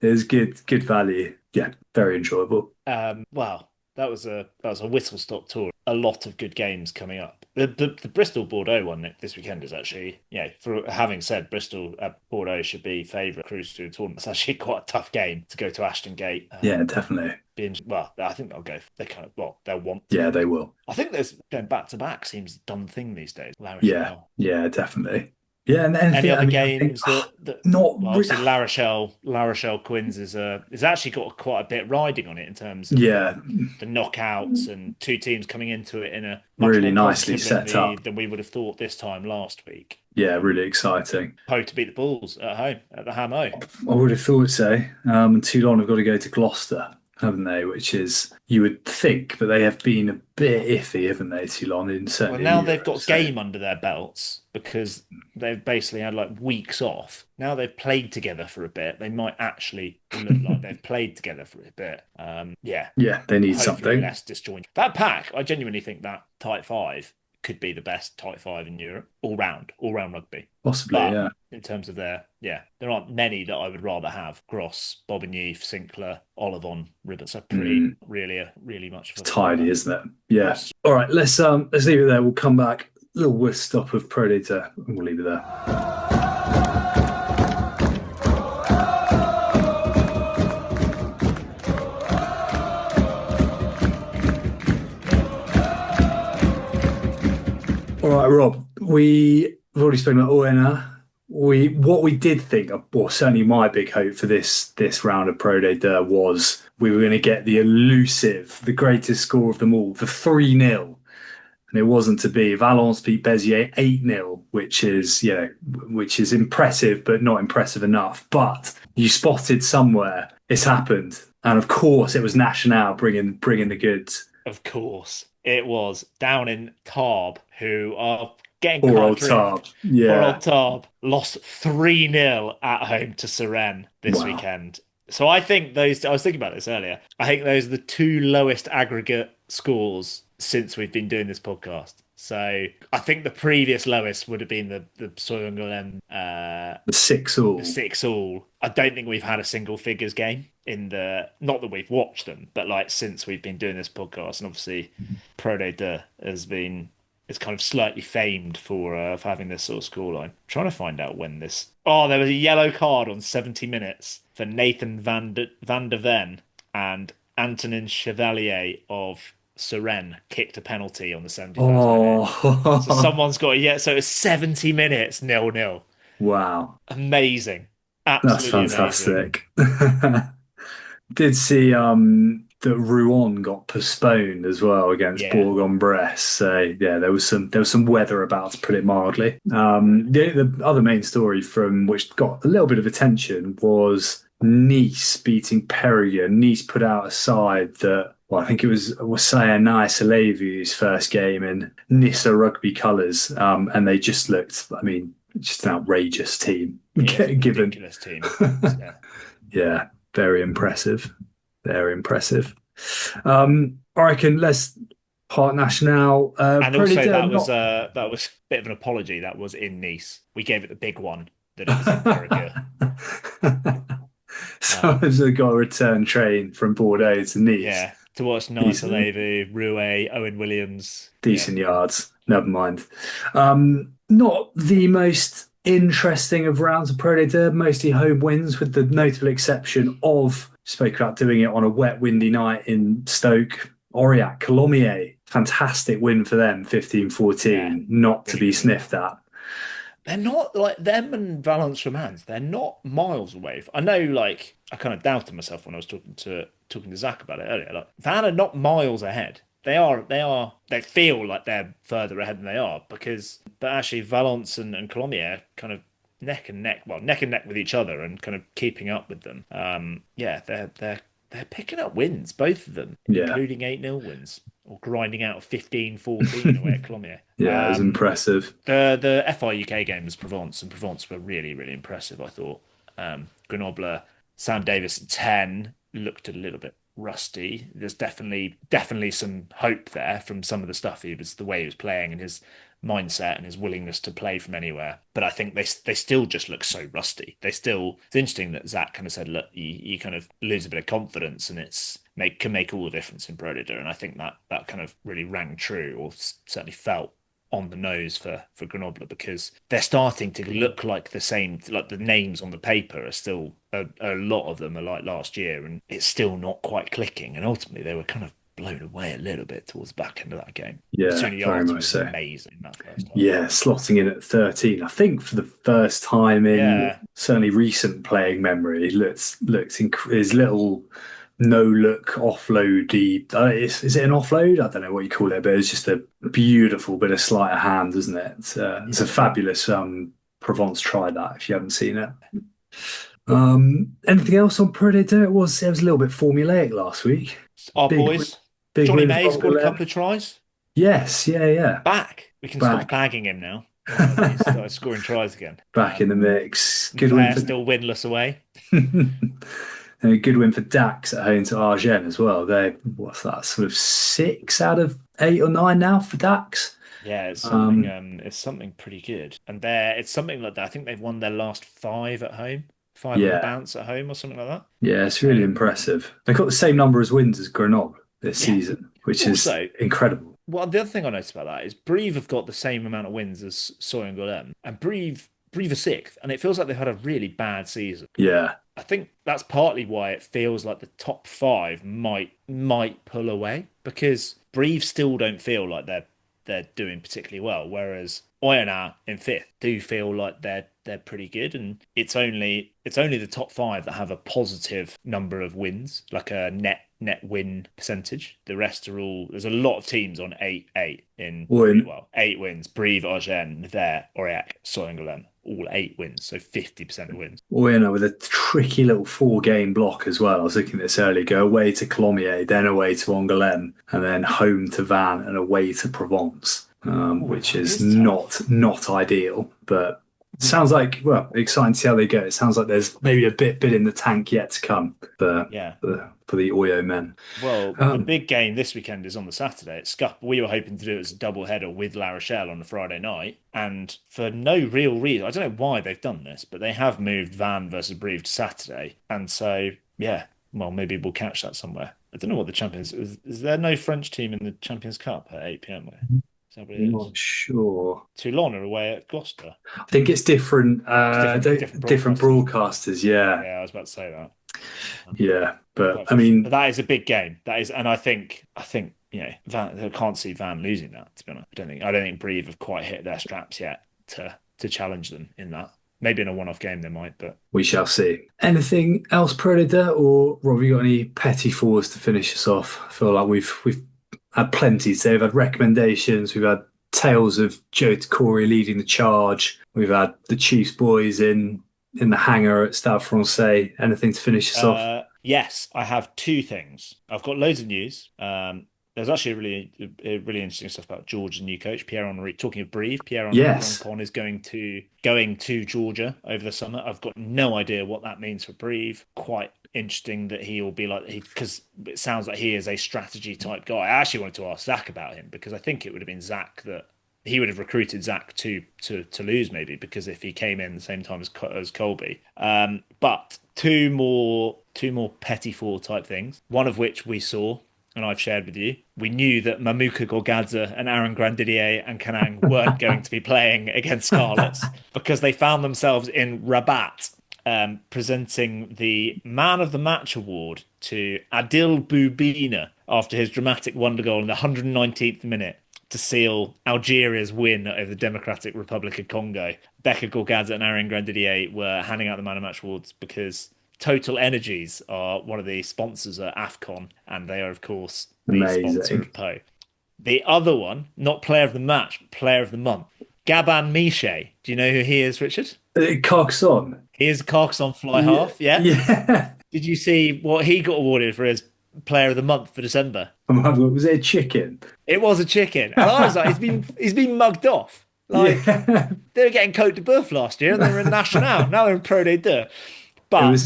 it was good value. Yeah, very enjoyable. Wow, that was a whistle stop tour. A lot of good games coming up. The Bristol Bordeaux one this weekend is actually, for having said Bristol Bordeaux should be favourite cruise through the tournament. It's actually quite a tough game to go to Ashton Gate. Yeah, definitely. I think they'll go. They'll want. Yeah, they will. I think there's going back to back seems a done thing these days. Rochelle. Yeah, definitely. Yeah, and any other games that not obviously La Rochelle Quins is actually got quite a bit riding on it in terms of the knockouts and two teams coming into it in a much really more nicely set up than we would have thought this time last week. Yeah, really exciting. Hope to beat the Bulls at home at the Hamo. I would have thought so. Toulon have got to go to Gloucester, haven't they? Which is, you would think, but they have been a bit iffy, haven't they, Toulon? Well, now they've got game under their belts because they've basically had like weeks off. Now they've played together for a bit. They might actually look like they've played together for a bit. Yeah, they need something less disjointed. That pack, I genuinely think that tight five could be the best tight five in Europe, all round rugby. Possibly, yeah. In terms of there aren't many that I would rather have. Gross, Bobigny, Sinclair, Olivon, Ribbon. So really much. It's tidy, isn't it? Yeah. All right, let's leave it there. We'll come back. A little whisk stop of Pro Day, and we'll leave it there. All right, Rob, we've already spoken about Oyonnax. What we did think, or certainly my big hope for this round of Pro Day was we were going to get the elusive, the greatest score of them all, the 3-0. And it wasn't to be. Valence beat Béziers 8-0, which is impressive, but not impressive enough. But you spotted somewhere it's happened. And of course, it was National bringing the goods. Of course. It was down in Tarbes, who are getting Poor old Tarbes. Yeah. Poor old Tarbes lost 3-0 at home to Suresnes this weekend. So I think I was thinking about this earlier. I think those are the two lowest aggregate scores since we've been doing this podcast. So I think the previous lowest would have been the Soyongolen, the 6-all. The 6-all. I don't think we've had a single figures game not that we've watched them, but like since we've been doing this podcast. And obviously Pro Day is kind of slightly famed for having this sort of scoreline. I'm trying to find out when this. Oh, there was a yellow card on 70 minutes for Nathan van der Ven, and Antonin Chevalier of Suresnes kicked a penalty on the 71st minute. So someone's got so it's 70 minutes 0-0. Wow. Amazing. Absolutely. That's fantastic. Did see that Rouen got postponed as well against Bourg-en-Bresse. So yeah, there was some weather about, to put it mildly. The other main story from which got a little bit of attention was Nice beating Perigueux. Nice put out a side that, I think it was Wasaya Nai-Salevu's first game in Nissa rugby colours, and they just looked, just an outrageous team. Given ridiculous team. Yeah, very impressive. Very impressive. I reckon let's Parc National. And Pro also League not. that was a bit of an apology. That was in Nice. We gave it the big one that it was in Perigueux. So I've got a return train from Bordeaux to Nice. Yeah, to watch Nice Decent, Alevu, Rouet, Owen Williams. Yeah, decent yards. Never mind. Not the most interesting of rounds of Pro League, mostly home wins, with the notable exception of spoke about doing it on a wet, windy night in Stoke. Aurillac, Colomiers, fantastic win for them, yeah, 15-14, not to really be good win. sniffed at. They're not like them and Valence Romans. They're not miles away. I know, like I kind of doubted myself when I was talking to Zach about it earlier. Like Van are not miles ahead. They are. They are. They feel like they're further ahead than they are but actually Valence and Colomiers are kind of neck and neck. Well, neck and neck with each other and kind of keeping up with them. Yeah, they're picking up wins, both of them, Yeah. including 8-0 wins or grinding out 15-14 away at Colomiers. Yeah, it was impressive. The FI UK game was Provence, and Provence were really, really impressive, I thought. Grenoble, Sam Davis at 10 looked a little bit rusty. There's definitely some hope there from some of the stuff the way he was playing and his mindset and his willingness to play from anywhere. But I think they still just look so rusty. It's interesting that Zach kind of said, look, you kind of lose a bit of confidence and can make all the difference in Pro Leader. And I think that kind of really rang true, or certainly felt on the nose for Grenoble, because they're starting to look like the same, like the names on the paper are still a lot of them are like last year, and it's still not quite clicking. And ultimately, they were kind of blown away a little bit towards the back end of that game. Yeah, Tony very Yards much was so. amazing that first half. Yeah, slotting in at 13. I think for the first time in Yeah, certainly recent playing memory, his little no look offloady. Is it an offload? I don't know what you call it, but it's just a beautiful bit of sleight of hand, isn't it? It's a fabulous Provence. Try that if you haven't seen it. Anything else on Predator? It was a little bit formulaic last week. our Big boys. big Johnny win May for scored a Angoulême. couple of tries. Yes, yeah. Back. We can stop Back bagging him now. He's started scoring tries again. back in the mix. Good win They're for still winless away. a good win for Dax at home to Argent as well. What's that, sort of 6 out of 8 or 9 now for Dax? Yeah, Um, it's something pretty good. And it's something like that. I think they've won their last five at home, five on the yeah, bounce at home or something like that. yeah, it's really So impressive. They got the same number as wins as Grenoble this yeah. season, which is Also, incredible. well, the other thing I noticed about that is Brive have got the same amount of wins as Soy and Brive are sixth, and it feels like they've had a really bad season. Yeah, I think that's partly why it feels like the top five might pull away, because Brive still don't feel like they're doing particularly well, whereas Oyonnax in fifth do feel like they're pretty good, and it's only the top five that have a positive number of wins, like a net win percentage. The rest are all, there's a lot of teams on 8 in win. well, 8 wins. Brive, Argent, Nevers, Aurillac, Soy all 8 wins, so 50% of wins. With a tricky little 4-game block as well. I was looking at this earlier. Go away to Colomiers, then away to Angoulême, and then home to Vannes and away to Provence, which It is is tough. not ideal. But sounds like, well, exciting to see how they go. It sounds like there's maybe a bit in the tank yet to come Yeah. for the Oyo men. Well, the Um, big game this weekend is on the Saturday at Scup. We were hoping to do it as a double header with La Rochelle on the Friday night, and for no real reason, I don't know why they've done this, but they have moved Van versus Brive to Saturday, and so yeah, well, maybe we'll catch that somewhere. I don't know what the Champions is. There no French team in the Champions Cup at 8 p.m. Is that what it is? not sure. Toulon are away at Gloucester. I think it's different. It's different Different broadcasters. broadcasters. Yeah, Yeah, I was about to say that. yeah. But Quite I frustrating. But mean, that is a big game. That is, and I think Van. I can't see Van losing that. To be honest, I don't think Brive have quite hit their straps yet to challenge them in that. Maybe in a one-off game they might, but we shall see. Anything else, Predator, or Rob? You got any Petit-Fours to finish us off? I feel like we've had plenty today. We've had recommendations. We've had tales of Joe Corey leading the charge. We've had the Chiefs boys in the hangar at Stade Francais. Anything to finish us off? yes, I have two things. I've got loads of news. There's actually really interesting stuff about Georgia's new coach, Pierre Henry. Talking of Brive, Pierre Henry Yes. Rompon is going to Georgia over the summer. I've got no idea what that means for Brive. Quite interesting that he will be like because it sounds like he is a strategy type guy. I actually wanted to ask Zach about him because I think it would have been Zach that he would have recruited Zach to Toulouse maybe, because if he came in the same time as Colby. But two more Petit-Fours type things. One of which we saw, and I've shared with you. We knew that Mamuka Gorgadze and Aaron Grandidier and Kanang weren't going to be playing against Scarlets because they found themselves in Rabat, presenting the Man of the Match award to Adil Boubina after his dramatic wonder goal in the 119th minute to seal Algeria's win over the Democratic Republic of Congo. Becca Gorgadze and Aaron Grandidier were handing out the Man of the Match awards because Total Energies are one of the sponsors at AFCON, and they are, of course, the sponsor of Po. The other one, not Player of the Match, but Player of the Month, Gaban Miche. Do you know who he is, Richard? Carcassonne. He is a Carcassonne fly half, yeah? Yeah. Did you see what he got awarded for his Player of the Month for December? Was it a chicken? It was a chicken. And I was like, he's been mugged off. Like, they were getting Côte de Boeuf last year, and they were in National. Now they're in Pro de Deux. But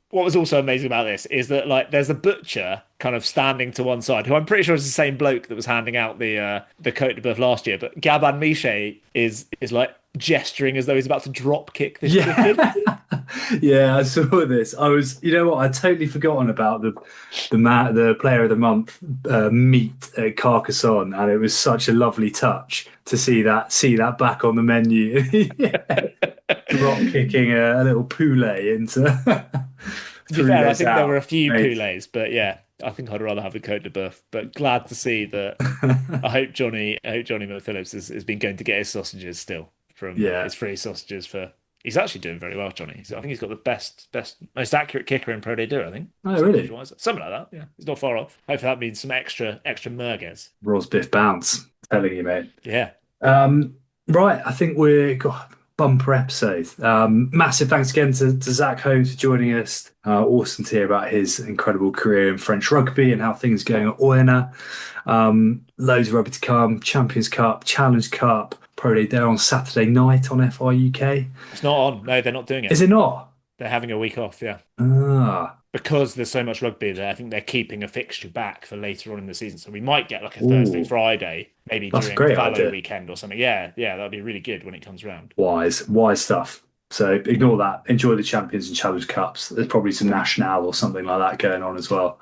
what was also amazing about this is that like there's a butcher kind of standing to one side, who I'm pretty sure is the same bloke that was handing out the Côte de Boeuf last year. But Gaban Miche is like gesturing as though he's about to drop kick this chicken. Yeah, I saw this. You know what? I'd totally forgotten about the Player of the Month meet at Carcassonne, and it was such a lovely touch to see that back on the menu. Drop kicking a little poulet into. To be fair, I think there were a few poulets, but yeah, I think I'd rather have the Côte de Boeuf. But glad to see that. I hope Johnny McPhillips has been going to get his sausages still from his free sausages for. He's actually doing very well, Johnny. I think he's got the best, most accurate kicker in Pro de Deux, I think. Oh, really? Something like that, yeah. He's not far off. Hopefully that means some extra merguez. Rosbiff bounce. Telling you, mate. Yeah. Right, I think we've got a bumper episode. Massive thanks again to Zack Holmes for joining us. Awesome to hear about his incredible career in French rugby and how things are going at Oyonnax. Loads of rugby to come. Champions Cup, Challenge Cup. Probably there on Saturday night on FI UK. It's not on. No, they're not doing it. Is it not? They're having a week off, yeah. Ah. Because there's so much rugby there, I think they're keeping a fixture back for later on in the season. So we might get like a Thursday, Friday, maybe during the Fallow weekend or something. Yeah, that'd be really good when it comes around. Wise stuff. So ignore that. Enjoy the Champions and Challenge Cups. There's probably some National or something like that going on as well.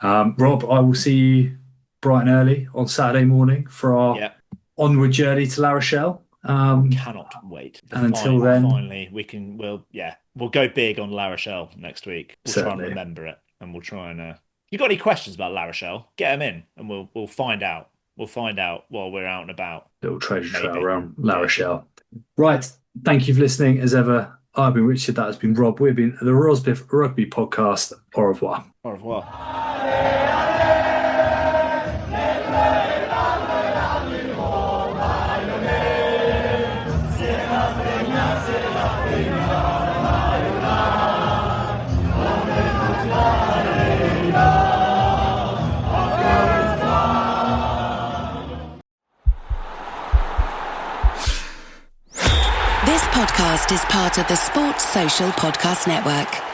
Rob, I will see you bright and early on Saturday morning for our onward journey to La Rochelle. Cannot wait. Until then, finally, we'll go big on La Rochelle next week. We'll try and remember it, and we'll try and. You got any questions about La Rochelle? Get them in, and we'll find out. We'll find out while we're out and about. Little treasure trail around La Rochelle. Right. Thank you for listening. As ever, I've been Richard. That has been Rob. We've been the Rosbiff Rugby Podcast. Au revoir. Au revoir. This podcast is part of the Sports Social Podcast Network.